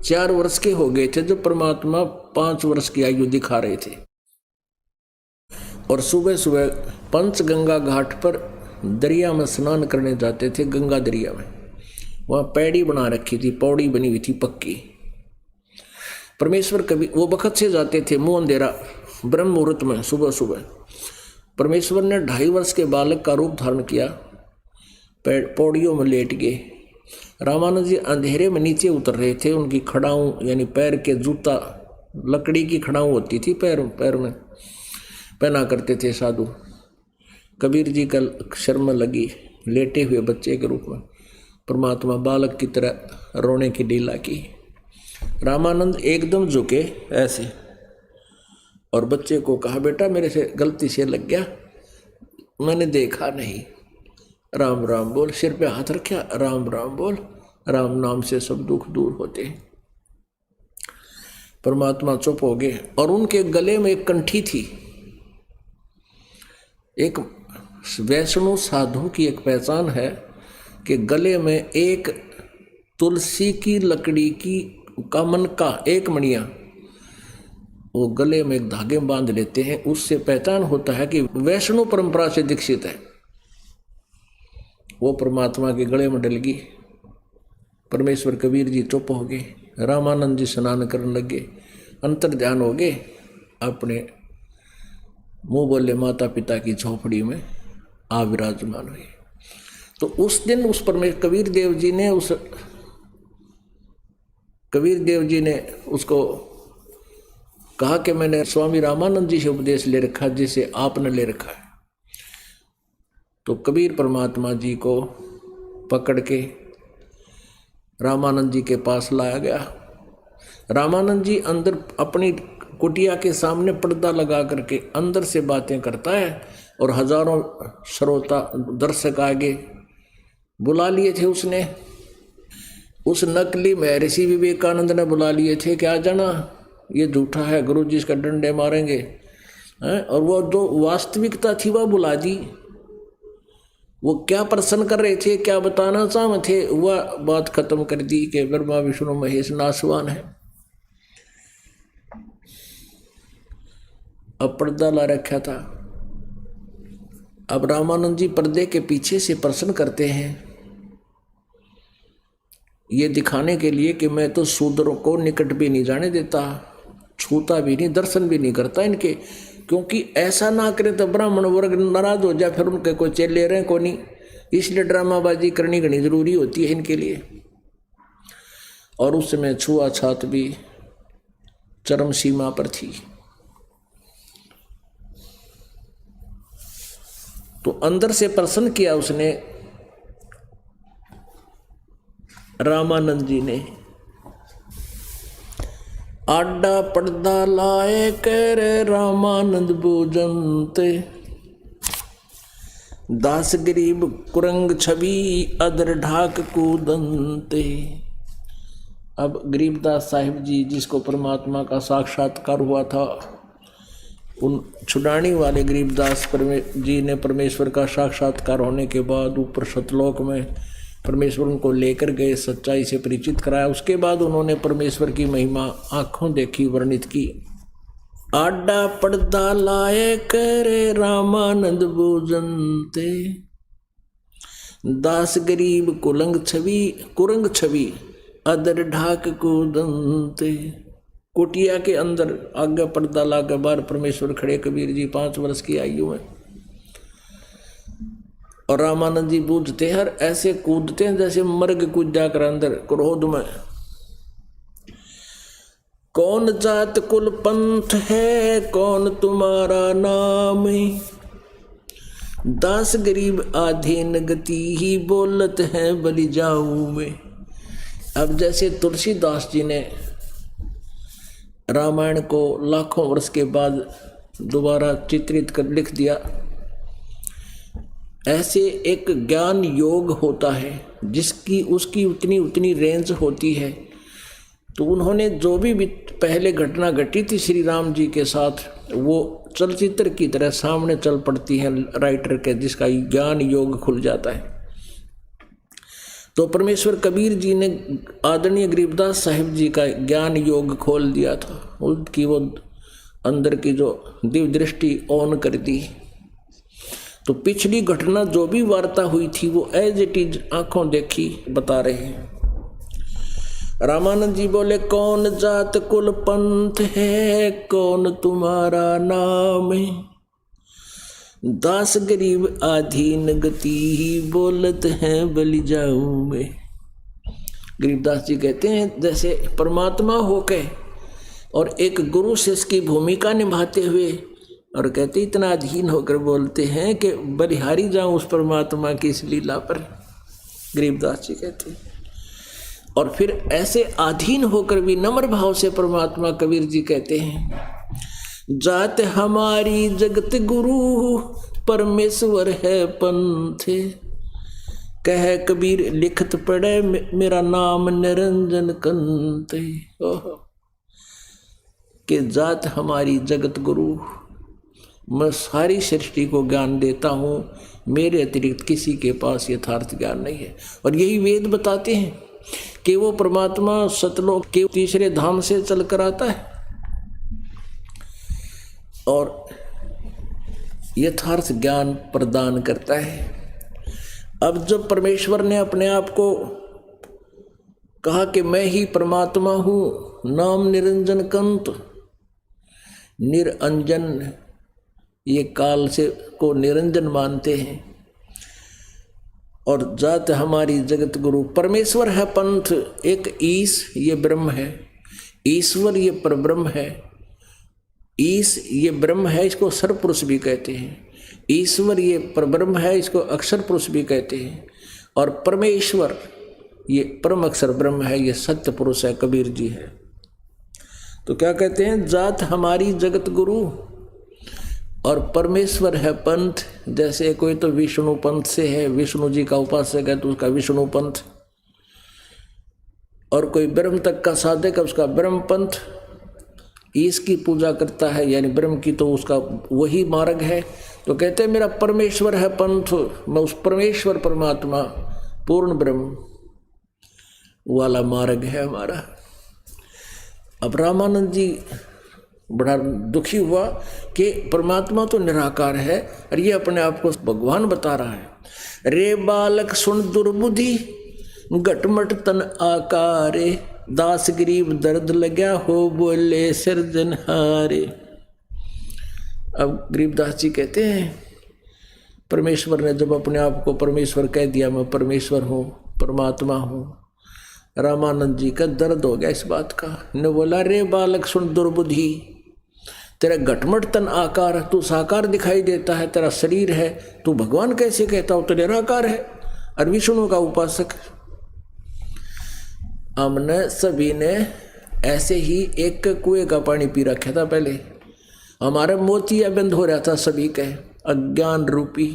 4 वर्ष के हो गए थे जब परमात्मा 5 वर्ष की आयु दिखा रहे थे। और सुबह सुबह पंचगंगा घाट पर दरिया में स्नान करने जाते थे, गंगा दरिया में। वहाँ पैड़ी बना रखी थी, पौड़ी बनी हुई थी पक्की। परमेश्वर कभी वो बखत से जाते थे, मुँह अंधेरा ब्रह्म मुहूर्त में सुबह सुबह। परमेश्वर ने 2.5 वर्ष के बालक का रूप धारण किया, पौड़ियों में लेट गए। रामानंद जी अंधेरे में नीचे उतर रहे थे। उनकी खड़ाऊं यानी पैर के जूता लकड़ी की खड़ाऊं होती थी, पैर में पहना करते थे साधु। कबीर जी का शर्म लगी, लेटे हुए बच्चे के रूप में परमात्मा बालक की तरह रोने की लीला की। रामानंद एकदम झुके ऐसे और बच्चे को कहा, बेटा मेरे से गलती से लग गया, मैंने देखा नहीं। राम राम बोल, सिर पे हाथ रखा, राम राम बोल। राम नाम से सब दुख दूर होते हैं। परमात्मा चुप हो गए और उनके गले में एक कंठी थी। एक वैष्णव साधु की एक पहचान है कि गले में एक तुलसी की लकड़ी की कामन का एक मणिया वो गले में एक धागे में बांध लेते हैं। उससे पहचान होता है कि वैष्णव परंपरा से दीक्षित है। वो परमात्मा के गले में डल गई। परमेश्वर कबीर जी चुप हो गए, रामानंद जी स्नान करने लगे, अंतर ध्यान हो गए, अपने मुंह बोले माता पिता की झोपड़ी में आ विराजमान हुए। तो उस दिन उस कबीर देव जी ने उसको कहा कि मैंने स्वामी रामानंद जी से उपदेश ले रखा जिसे आपने ले रखा है। तो कबीर परमात्मा जी को पकड़ के रामानंद जी के पास लाया गया। रामानंद जी अंदर अपनी कुटिया के सामने पर्दा लगा करके अंदर से बातें करता है और हजारों श्रोता दर्शक आगे बुला लिए थे। उसने उस नकली महर्षि विवेकानंद ने बुला लिए थे कि आ जाना, ये झूठा है, गुरु जी इसका डंडे मारेंगे। और वो जो वास्तविकता थी वह बुला दी। वो क्या प्रश्न कर रहे थे, क्या बताना चाहते थे, वह बात खत्म कर दी कि ब्रह्मा विष्णु महेश नासवान है। अब पर्दा ला रखा था। अब रामानंद जी पर्दे के पीछे से प्रश्न करते हैं, ये दिखाने के लिए कि मैं तो शूद्रों को निकट भी नहीं जाने देता, छूता भी नहीं, दर्शन भी नहीं करता इनके, क्योंकि ऐसा ना करे तो ब्राह्मण वर्ग नाराज हो जाए, फिर उनके कोई चेले रहे को नहीं। इसलिए ड्रामाबाजी करनी घनी जरूरी होती है इनके लिए। और उस समय छुआछूत भी चरम सीमा पर थी। तो अंदर से प्रश्न किया उसने, रामानंद जी ने, आडा पर्दा लाए कर रामानंद भोजनते, दास गरीब कुरंग छवि अदर ढाक कूदनते। अब गरीबदास साहिब जी जिसको परमात्मा का साक्षात्कार हुआ था, उन छुड़ानी वाले गरीबदास जी ने परमेश्वर का साक्षात्कार होने के बाद ऊपर सतलोक में परमेश्वर उनको लेकर गए, सच्चाई से परिचित कराया। उसके बाद उन्होंने परमेश्वर की महिमा आंखों देखी, वर्णित की। आडा पर्दा लाए करे रामानंद भोजनते, दास गरीब कुरंग छवि अदर ढाक कूदनते। कुटिया के अंदर आगे पर्दा लाकर बाहर परमेश्वर खड़े, कबीर जी 5 वर्ष की आयु में। और रामानंद जी बूझते हर ऐसे कूदते हैं जैसे मर्ग कूद जाकर अंदर क्रोध में। कौन जात कुल पंथ है, कौन तुम्हारा नाम, दास गरीब आधीन गति ही बोलत है बलि जाऊं में। अब जैसे तुलसीदास जी ने रामायण को लाखों वर्ष के बाद दोबारा चित्रित कर लिख दिया, ऐसे एक ज्ञान योग होता है जिसकी उसकी उतनी रेंज होती है। तो उन्होंने जो भी पहले घटना घटी थी श्री राम जी के साथ, वो चलचित्र की तरह सामने चल पड़ती है राइटर के, जिसका ज्ञान योग खुल जाता है। तो परमेश्वर कबीर जी ने आदरणीय गरीबदास साहिब जी का ज्ञान योग खोल दिया था, उनकी वो अंदर की जो दिव्य दृष्टि ऑन कर दी। तो पिछली घटना जो भी वार्ता हुई थी वो एज इट इज आंखों देखी बता रहे हैं। रामानंद जी बोले, कौन जात कुल पंथ है, कौन तुम्हारा नाम है, दास गरीब आधीन गति ही बोलत हैं बलि जाऊं मैं। गरीबदास जी कहते हैं जैसे परमात्मा होके और एक गुरु शिष्य की भूमिका निभाते हुए, और कहते इतना अधीन होकर बोलते हैं कि बलिहारी जाऊं उस परमात्मा की इस लीला पर। गरीबदास जी कहते हैं, और फिर ऐसे अधीन होकर भी नम्र भाव से परमात्मा कबीर जी कहते हैं, जात हमारी जगत गुरु परमेश्वर है पंथ, कह कबीर लिखत पड़े मेरा नाम निरंजन कंत। कि जात हमारी जगत गुरु, मैं सारी सृष्टि को ज्ञान देता हूँ, मेरे अतिरिक्त किसी के पास यथार्थ ज्ञान नहीं है। और यही वेद बताते हैं कि वो परमात्मा सतलोक के तीसरे धाम से चल कर आता है और यथार्थ ज्ञान प्रदान करता है। अब जब परमेश्वर ने अपने आप को कहा कि मैं ही परमात्मा हूँ, नाम निरंजन कंत, निरंजन ये काल से को निरंजन मानते हैं, और जात हमारी जगत गुरु परमेश्वर है पंथ। एक ईश ये ब्रह्म है, ईश्वर ये परब्रह्म है, ईश ये ब्रह्म है, इसको सर्वपुरुष भी कहते हैं। ईश्वर ये परब्रह्म है, इसको अक्षर पुरुष भी कहते हैं। और परमेश्वर ये परम अक्षर ब्रह्म है, ये सत्य पुरुष है, कबीर जी है। तो क्या कहते हैं, जात हमारी जगत गुरु और परमेश्वर है पंथ। जैसे कोई तो विष्णु पंथ से है, विष्णु जी का उपासक है तो उसका विष्णु पंथ, और कोई ब्रह्म तक का साधक है उसका ब्रह्म पंथ। ईश की पूजा करता है यानी ब्रह्म की, तो उसका वही मार्ग है। तो कहते हैं मेरा परमेश्वर है पंथ, मैं उस परमेश्वर परमात्मा पूर्ण ब्रह्म वाला मार्ग है हमारा। अब रामानंद जी बड़ा दुखी हुआ कि परमात्मा तो निराकार है और ये अपने आप को भगवान बता रहा है। रे बालक सुन दुर्बुद्धि, घटमट तन आकारे, दास गरीब दर्द लग्या हो बोले सिरजनहारे। अब गरीबदास जी कहते हैं परमेश्वर ने जब अपने आप को परमेश्वर कह दिया, मैं परमेश्वर हूँ, परमात्मा हूँ, रामानंद जी का दर्द हो गया इस बात का। ने बोला, रे बालक सुन दुर्बुद्धि, तेरा घटमट तन आकार, तू साकार दिखाई देता है, तेरा शरीर है, तू भगवान कैसे कहता हो, तो निराकार है और विष्णु का उपासक। हमने सभी ने ऐसे ही एक कुएं का पानी पी रखा था पहले, हमारा मोतिया बंद हो रहा था सभी के अज्ञान रूपी।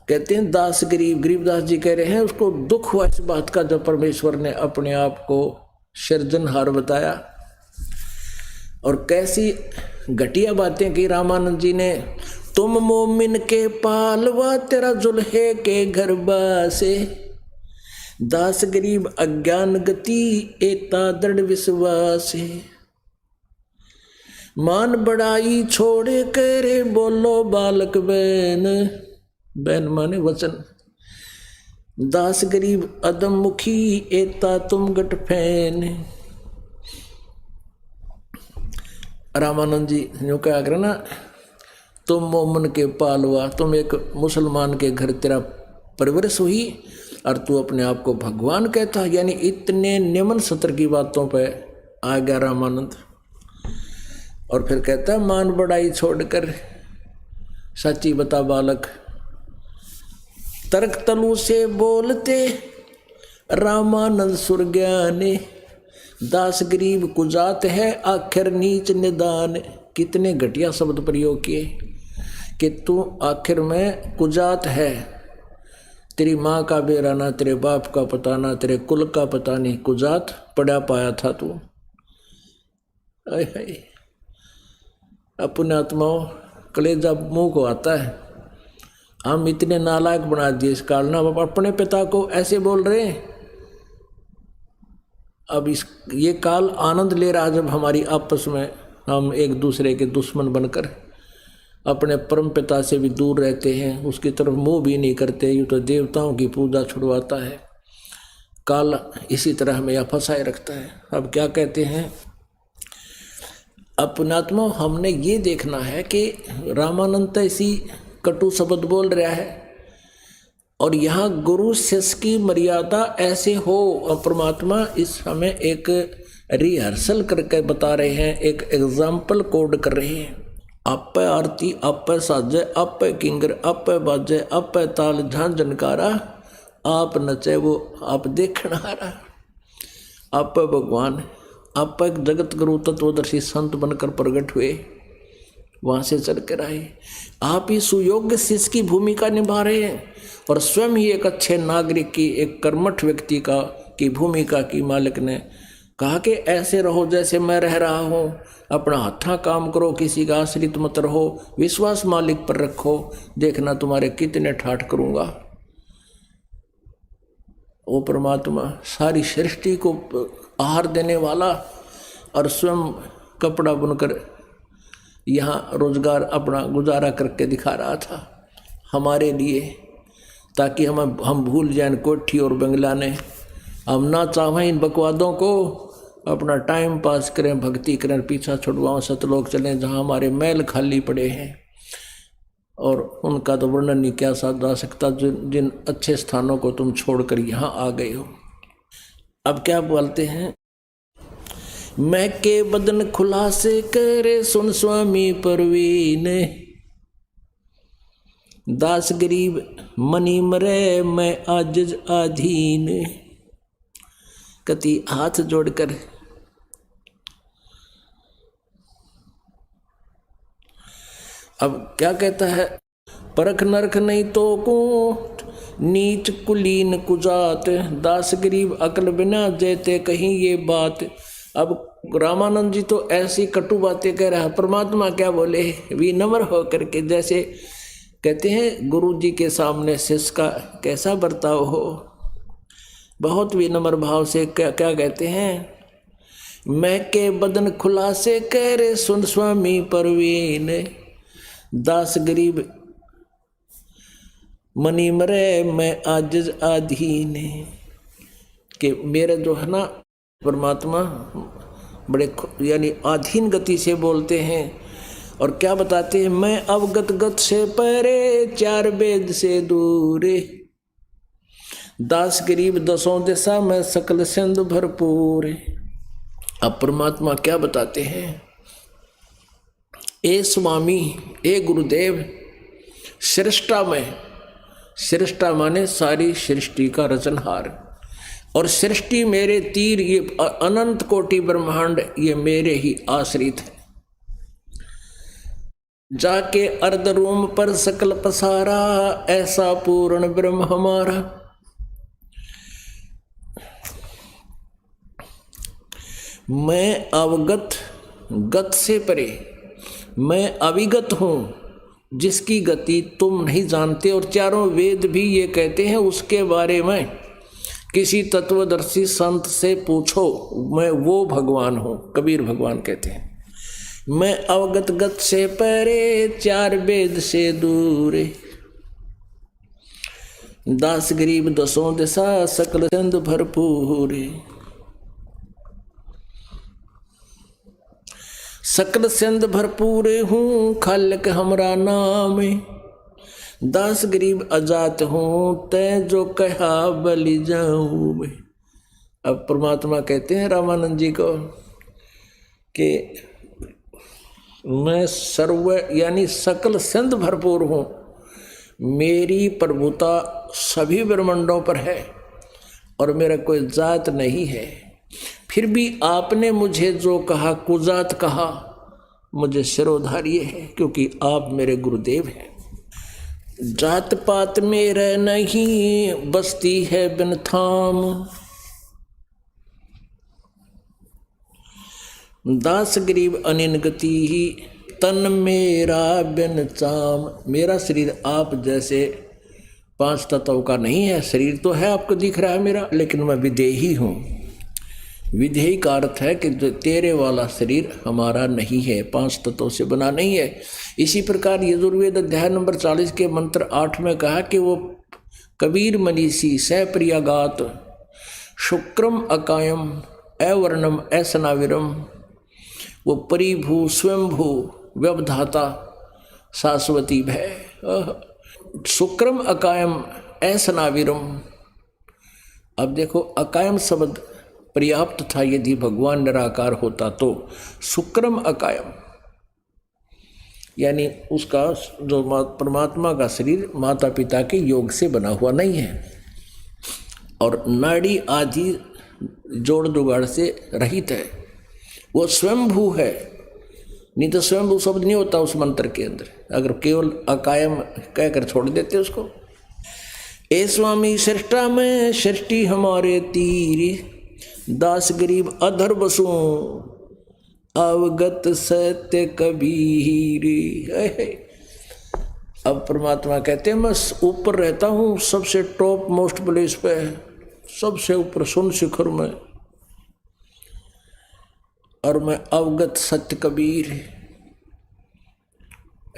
कहते हैं दास गरीब, गरीबदास जी कह रहे हैं उसको दुख हुआ इस बात का जब परमेश्वर ने अपने आप को सृजनहार बताया। और कैसी घटिया बातें की रामानंद जी ने, तुम मोमिन के पालवा तेरा जुल्हे के घर बासे, दास गरीब अज्ञान गति एता दृढ़ विश्वास है, मान बड़ाई छोड़े करे बोलो बालक बहन, बहन माने वचन, दास गरीब अदम मुखी एता तुम गट फैन। रामानंद जी यूँ कहा कर ना, तुम मोमन के पालवा, तुम एक मुसलमान के घर तेरा परवरिश हुई और तू अपने आप को भगवान कहता, यानी इतने निम्न सत्र की बातों पे आ गया रामानंद। और फिर कहता है मान बड़ाई छोड़कर सच्ची बता बालक, तर्क तलु से बोलते रामानंद सुरज्ञाने, दास गरीब कुजात है आखिर नीच निदान। कितने घटिया शब्द प्रयोग किए कि तू आखिर में कुजात है, तेरी माँ का बेरा ना, तेरे बाप का पता ना, तेरे कुल का पता नहीं, कुजात पड़ा पाया था तू। अपने आत्माओं कलेजा मुंह को आता है। हम इतने नालायक बना दिए इस काल ना, अब अपने पिता को ऐसे बोल रहे हैं। अब ये काल आनंद ले रहा जब हमारी आपस में हम एक दूसरे के दुश्मन बनकर अपने परम पिता से भी दूर रहते हैं, उसकी तरफ मुंह भी नहीं करते। यूँ तो देवताओं की पूजा छुड़वाता है काल, इसी तरह हमें यह फंसाए रखता है। अब क्या कहते हैं अपनात्मा, हमने ये देखना है कि रामानंद ऐसी कटु शब्द बोल रहा है और यहाँ गुरु शिष्य की मर्यादा ऐसे हो। परमात्मा इस हमें एक रिहर्सल करके बता रहे हैं, एक एग्जाम्पल कोड कर रहे हैं। आप आरती आप साजे आप किंगर आप बाजे आप ताल झां जनकारा, आप नचे वो आप देखना रहा। आप भगवान, आप एक जगत गुरु तत्वदर्शी संत बनकर प्रकट हुए, वहाँ से चल कर आए। आप ही सुयोग्य शिष्य की भूमिका निभा रहे हैं और स्वयं ही एक अच्छे नागरिक की, एक कर्मठ व्यक्ति की भूमिका की मालिक ने कहा कि ऐसे रहो जैसे मैं रह रहा हूँ, अपना हत्था काम करो, किसी का आश्रित मत रहो, विश्वास मालिक पर रखो, देखना तुम्हारे कितने ठाठ करूँगा। वो परमात्मा सारी सृष्टि को आहार देने वाला और स्वयं कपड़ा बुनकर यहाँ रोजगार अपना गुजारा करके दिखा रहा था हमारे लिए, ताकि हम भूल जाएं कोठी और बंगला ने, हम ना चाहें इन बकवादों को, अपना टाइम पास करें, भक्ति करें, पीछा छुड़वाओं, सतलोक चलें जहाँ हमारे मैल खाली पड़े हैं। और उनका तो वर्णन नहीं किया जा सकता, जिन अच्छे स्थानों को तुम छोड़कर यहाँ आ गए हो। अब क्या बोलते हैं, मैं के बदन खुलासे करे सुन स्वामी परवीन, दास गरीब मनी मरे मैं आजिज आधीन। कति हाथ जोड़कर अब क्या कहता है, परख नरख नहीं तो को नीच कुलीन कुजात, दास गरीब अकल बिना जेते कहीं ये बात। अब रामानंद जी तो ऐसी कटु बातें कह रहा है, परमात्मा क्या बोले, विनम्र होकर के, जैसे कहते हैं गुरु जी के सामने शिष्य का कैसा बर्ताव हो, बहुत विनम्र भाव से क्या क्या कहते हैं, मैं के बदन खुलासे कह रे सुन स्वामी परवीन, दास गरीब मनी मरे मैं आजिज आधीन। कि मेरे जो है ना परमात्मा बड़े यानी आधीन गति से बोलते हैं और क्या बताते हैं, मैं अवगत गत से परे चार वेद से दूरे, दास गरीब दसों दिशा में सकल सिंधु भरपूर। अब परमात्मा क्या बताते हैं, ए स्वामी ए गुरुदेव, सृष्टा में, सृष्टा माने सारी सृष्टि का रचनहार, और सृष्टि मेरे तीर, ये अनंत कोटि ब्रह्मांड ये मेरे ही आश्रित है। जाके अर्ध रोम पर सकल पसारा, ऐसा पूर्ण ब्रह्म हमारा। मैं अवगत, गत से परे, मैं अविगत हूँ जिसकी गति तुम नहीं जानते, और चारों वेद भी ये कहते हैं उसके बारे में किसी तत्वदर्शी संत से पूछो, मैं वो भगवान हूँ। कबीर भगवान कहते हैं, मैं अवगत गत से परे चार वेद से दूर, दास गरीब दसों दिशा सकल सिंधु भरपूर। सकल सिंध भरपूर हूँ खालक हमरा नाम, दास गरीब अजात हूँ तै जो कहा बलि जाऊँ मैं। अब परमात्मा कहते हैं रामानंद जी को कि मैं सर्व यानी सकल सिंध भरपूर हूँ, मेरी प्रभुता सभी ब्रह्मांडों पर है और मेरा कोई जात नहीं है। फिर भी आपने मुझे जो कहा कुजात कहा, मुझे सिरोधार्य है क्योंकि आप मेरे गुरुदेव हैं। जात पात मेरे नहीं बसती है बिन थाम, दास गरीब अनिन गति ही तन मेरा बिन चाम, मेरा शरीर आप जैसे पांच तत्वों का नहीं है। शरीर तो है, आपको दिख रहा है मेरा, लेकिन मैं विदेही हूँ। विधेयी का अर्थ है कि जो तेरे वाला शरीर हमारा नहीं है, पांच तत्वों से बना नहीं है। इसी प्रकार यजुर्वेद अध्याय नंबर 40 के मंत्र 8 में कहा कि वो कबीर मनीषी सप्रियागात शुक्रम अकायम अवर्णम असनाविरम, वो परिभू स्वयंभू व्यवधाता शाश्वती भय शुक्रम अकायम असनाविरम। अब देखो, अकायम शब्द पर्याप्त था यदि भगवान निराकार होता तो। शुक्रम अकायम यानी उसका जो परमात्मा का शरीर माता पिता के योग से बना हुआ नहीं है और नाड़ी आदि जोड़ जुगाड़ से रहित है। वो स्वयंभू है, नहीं तो स्वयंभू शब्द नहीं होता उस मंत्र के अंदर, अगर केवल अकायम कहकर छोड़ देते उसको। ए स्वामी सृष्टा में सृष्टि हमारे तीर, दास गरीब अधर बसू अवगत सत्य कबीर। अब परमात्मा कहते हैं मैं ऊपर रहता हूँ, सबसे टॉप मोस्ट प्लेस पे, सबसे ऊपर सुन शिखर में, और मैं अवगत सत्य कबीर।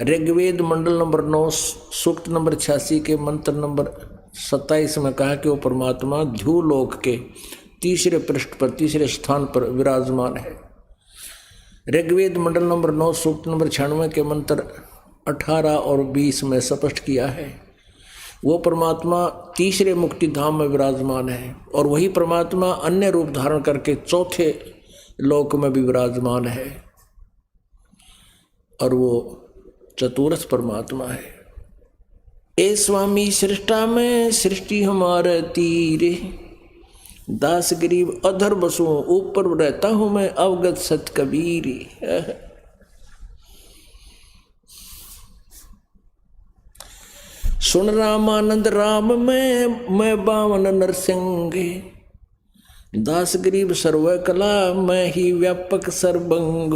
ऋग्वेद मंडल नंबर 9 सूक्त नंबर 86 के मंत्र नंबर 27 में कहा कि वो परमात्मा ध्युलोक के तीसरे पृष्ठ पर, तीसरे स्थान पर विराजमान है। ऋग्वेद मंडल नंबर 9 सूक्त नंबर 96 के मंत्र 18 और 20 में स्पष्ट किया है वो परमात्मा तीसरे मुक्ति धाम में विराजमान है, और वही परमात्मा अन्य रूप धारण करके चौथे लोक में भी विराजमान है, और वो चतुरथ परमात्मा है। ए स्वामी सृष्टा में सृष्टि हमारे तीरे, दास गरीब अधर बसू ऊपर रहता हूं मैं अवगत सत कबीर। सुन रामानंद राम में मैं बावन नरसिंह, दास गरीब सर्व कला मैं ही व्यापक सर्वंग।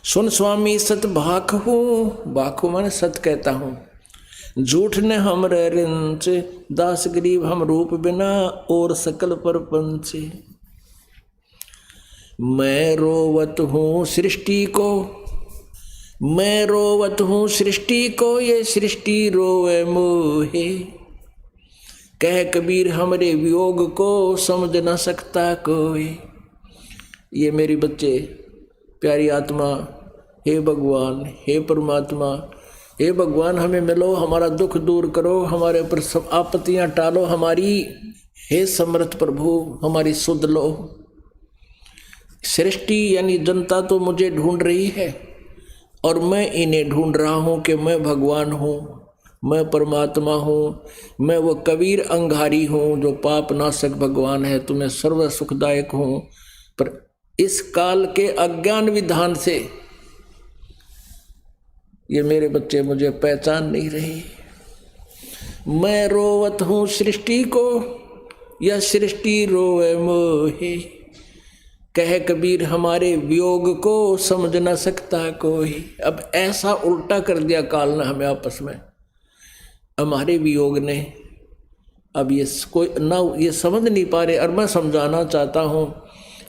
सुन स्वामी सत भाख हूँ, भाखू माने सत कहता हूँ, झूठ ने हमरे रिंच, दास गरीब हम रूप बिना और सकल परपंच। मैं रोवत हूँ सृष्टि को, मैं रोवत हूँ सृष्टि को, ये सृष्टि रोवे मोहे। कह कबीर हमरे वियोग को समझ न सकता कोई। ये मेरे बच्चे प्यारी आत्मा, हे भगवान, हे परमात्मा, हे भगवान हमें मिलो, हमारा दुख दूर करो, हमारे ऊपर सब आपत्तियां टालो हमारी, हे समर्थ प्रभु हमारी सुध लो। सृष्टि यानी जनता तो मुझे ढूंढ रही है और मैं इन्हें ढूंढ रहा हूँ कि मैं भगवान हूँ, मैं परमात्मा हूँ, मैं वो कबीर अंगारी हूँ जो पाप नाशक भगवान है, तुम्हें सर्व सुखदायक हूँ। पर इस काल के अज्ञान विधान से ये मेरे बच्चे मुझे पहचान नहीं रहे। मैं रोवत हूँ सृष्टि को, या सृष्टि रोवे मोहे। कह कबीर हमारे वियोग को समझ न सकता कोई। अब ऐसा उल्टा कर दिया काल ने हमें आपस में, हमारे वियोग ने। अब ये कोई ना ये समझ नहीं पा रहे, और मैं समझाना चाहता हूँ,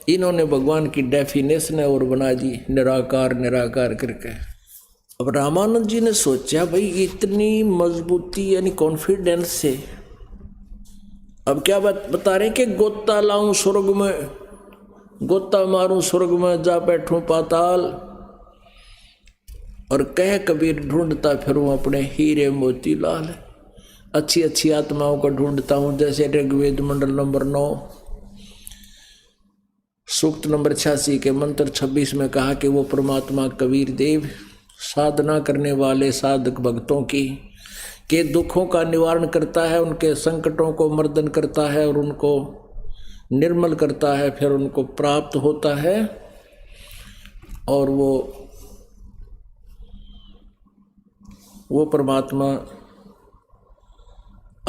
इन्होंने भगवान की डेफिनेशन और बना दी निराकार निराकार करके। अब रामानंद जी ने सोचा भाई इतनी मजबूती यानी कॉन्फिडेंस से अब क्या बात बता रहे कि गोता लाऊं स्वर्ग में, गोता मारूं स्वर्ग में, जा बैठूं पाताल, और कह कबीर ढूंढता फिरूं अपने हीरे मोती लाल। अच्छी अच्छी आत्माओं को ढूंढता हूं, जैसे ऋग्वेद मंडल नंबर 9 सूक्त नंबर 86 के मंत्र 26 में कहा कि वो परमात्मा कबीर देव साधना करने वाले साधक भक्तों की के दुखों का निवारण करता है, उनके संकटों को मर्दन करता है और उनको निर्मल करता है, फिर उनको प्राप्त होता है। और वो परमात्मा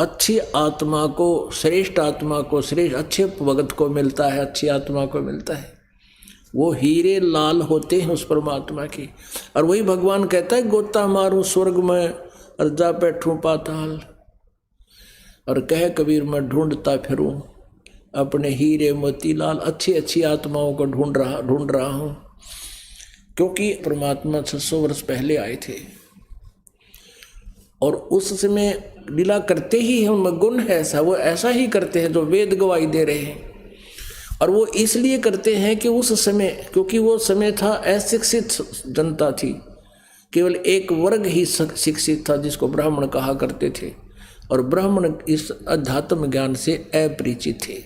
अच्छी आत्मा को, श्रेष्ठ आत्मा को, श्रेष्ठ अच्छे भगत को मिलता है, अच्छी आत्मा को मिलता है। वो हीरे लाल होते हैं उस परमात्मा की। और वही भगवान कहता है गोता मारूं स्वर्ग में और जा बैठूं पाताल, और कह कबीर मैं ढूंढता फिरूं अपने हीरे मोतीलाल। अच्छी अच्छी आत्माओं को ढूंढ रहा हूं, क्योंकि परमात्मा 600 वर्ष पहले आए थे और उस समय लीला करते ही हैं, उनमें गुण है ऐसा, वो ऐसा ही करते हैं जो वेद गवाही दे रहे हैं। और वो इसलिए करते हैं कि उस समय, क्योंकि वो समय था अशिक्षित जनता थी, केवल एक वर्ग ही शिक्षित था जिसको ब्राह्मण कहा करते थे, और ब्राह्मण इस अध्यात्म ज्ञान से अपरिचित थे।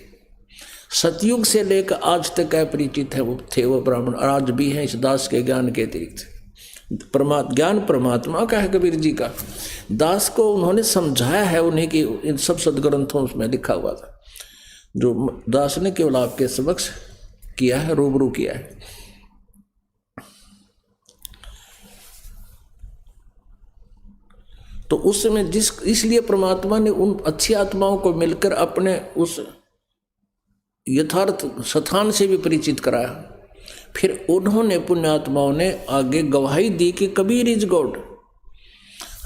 सतयुग से लेकर आज तक अपरिचित है वो थे वो ब्राह्मण, और आज भी हैं इस दास के ज्ञान के अतिरिक्त। ज्ञान परमात्मा का है कबीर जी का, दास को उन्होंने समझाया है उन्हें कि इन सब सदग्रंथों में लिखा हुआ था, जो दास ने केवल आपके समक्ष किया है, रूबरू किया है। तो उस समय इसलिए परमात्मा ने उन अच्छी आत्माओं को मिलकर अपने उस यथार्थ स्थान से भी परिचित कराया। फिर उन्होंने पुण्यात्माओं ने आगे गवाही दी कि कबीर इज गॉड।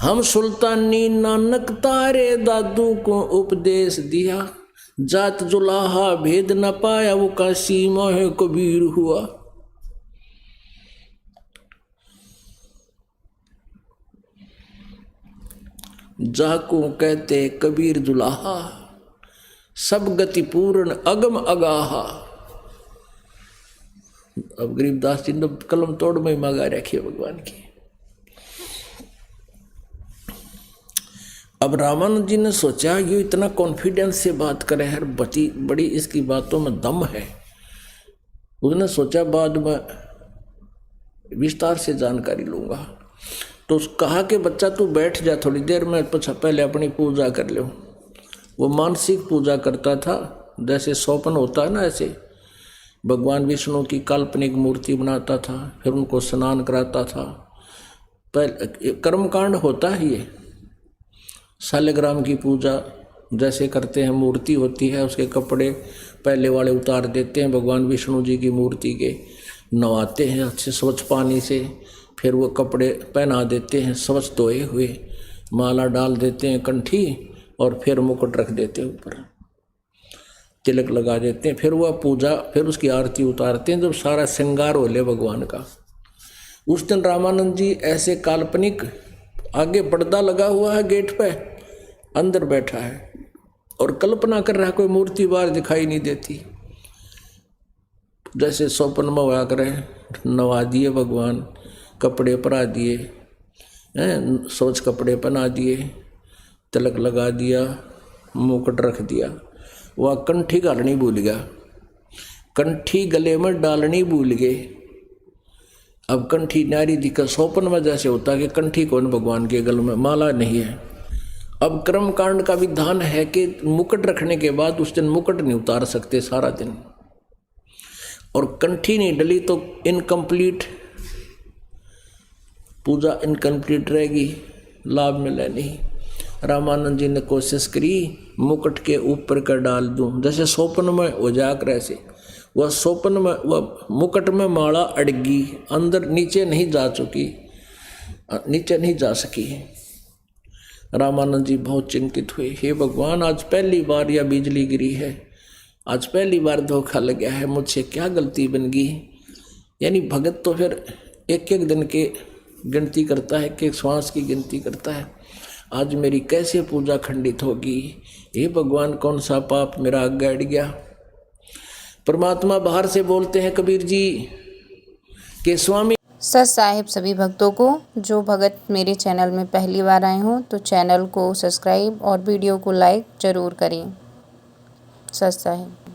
हम सुल्तानी नानक तारे दादू को उपदेश दिया, जात जुलाहा भेद न पाया वो काशी मोह कबीर हुआ। जाको कहते कबीर जुलाहा, सब गति पूर्ण अगम अगाहा। अब गरीबदास जी ने कलम तोड़ में मांगा रखी है भगवान की। अब रामानंद जी ने सोचा ये इतना कॉन्फिडेंस से बात करे है, बड़ी इसकी बातों में दम है। उसने सोचा बाद में विस्तार से जानकारी लूंगा। तो कहा कि बच्चा तू बैठ जा थोड़ी देर में, पहले अपनी पूजा कर लो। वो मानसिक पूजा करता था, जैसे स्वप्न होता है ना, ऐसे भगवान विष्णु की काल्पनिक मूर्ति बनाता था, फिर उनको स्नान कराता था। पहले कर्मकांड होता है ये। शालिग्राम की पूजा जैसे करते हैं, मूर्ति होती है, उसके कपड़े पहले वाले उतार देते हैं भगवान विष्णु जी की मूर्ति के, नवाते हैं अच्छे स्वच्छ पानी से, फिर वो कपड़े पहना देते हैं स्वच्छ धोए हुए, माला डाल देते हैं कंठी, और फिर मुकुट रख देते हैं ऊपर, तिलक लगा देते हैं। फिर वह पूजा, फिर उसकी आरती उतारते हैं जब सारा श्रृंगार हो ले भगवान का। उस दिन रामानंद जी ऐसे काल्पनिक, आगे पर्दा लगा हुआ है गेट पे, अंदर बैठा है और कल्पना कर रहा है, कोई मूर्ति बाहर दिखाई नहीं देती। जैसे स्वप्न में हुआ करे, नवा दिए भगवान, कपड़े परा दिए, सोच कपड़े पहना दिए, तिलक लगा दिया, मुकुट रख दिया। वह कंठी गालनी भूल गया, कंठी गले में डालनी भूल गए। अब कंठी नारी दिखा, स्वप्न में जैसे होता है कि कंठी कौन भगवान के गल में, माला नहीं है। अब कर्मकांड का विधान है कि मुकुट रखने के बाद उस दिन मुकुट नहीं उतार सकते सारा दिन, और कंठी नहीं डली तो इनकम्प्लीट पूजा, इनकम्प्लीट रहेगी, लाभ मिले नहीं। रामानंद जी ने कोशिश करी मुकुट के ऊपर कर डाल दूं, जैसे स्वप्न में हो जाकर ऐसे। वह स्वप्न में, वह मुकुट में माला अड़गी, अंदर नीचे नहीं जा चुकी, नीचे नहीं जा सकी। रामानंद जी बहुत चिंतित हुए, हे भगवान आज पहली बार यह बिजली गिरी है, आज पहली बार धोखा लग गया है, मुझसे क्या गलती बन गई। यानी भगत तो फिर एक एक दिन के गिनती करता है, एक एक श्वास की गिनती करता है। आज मेरी कैसे पूजा खंडित होगी, हे भगवान कौन सा पाप मेरा आगे अड़ गया। परमात्मा बाहर से बोलते हैं कबीर जी के स्वामी सत साहिब सभी भक्तों को, जो भगत मेरे चैनल में पहली बार आए हों तो चैनल को सब्सक्राइब और वीडियो को लाइक ज़रूर करें। सत साहिब।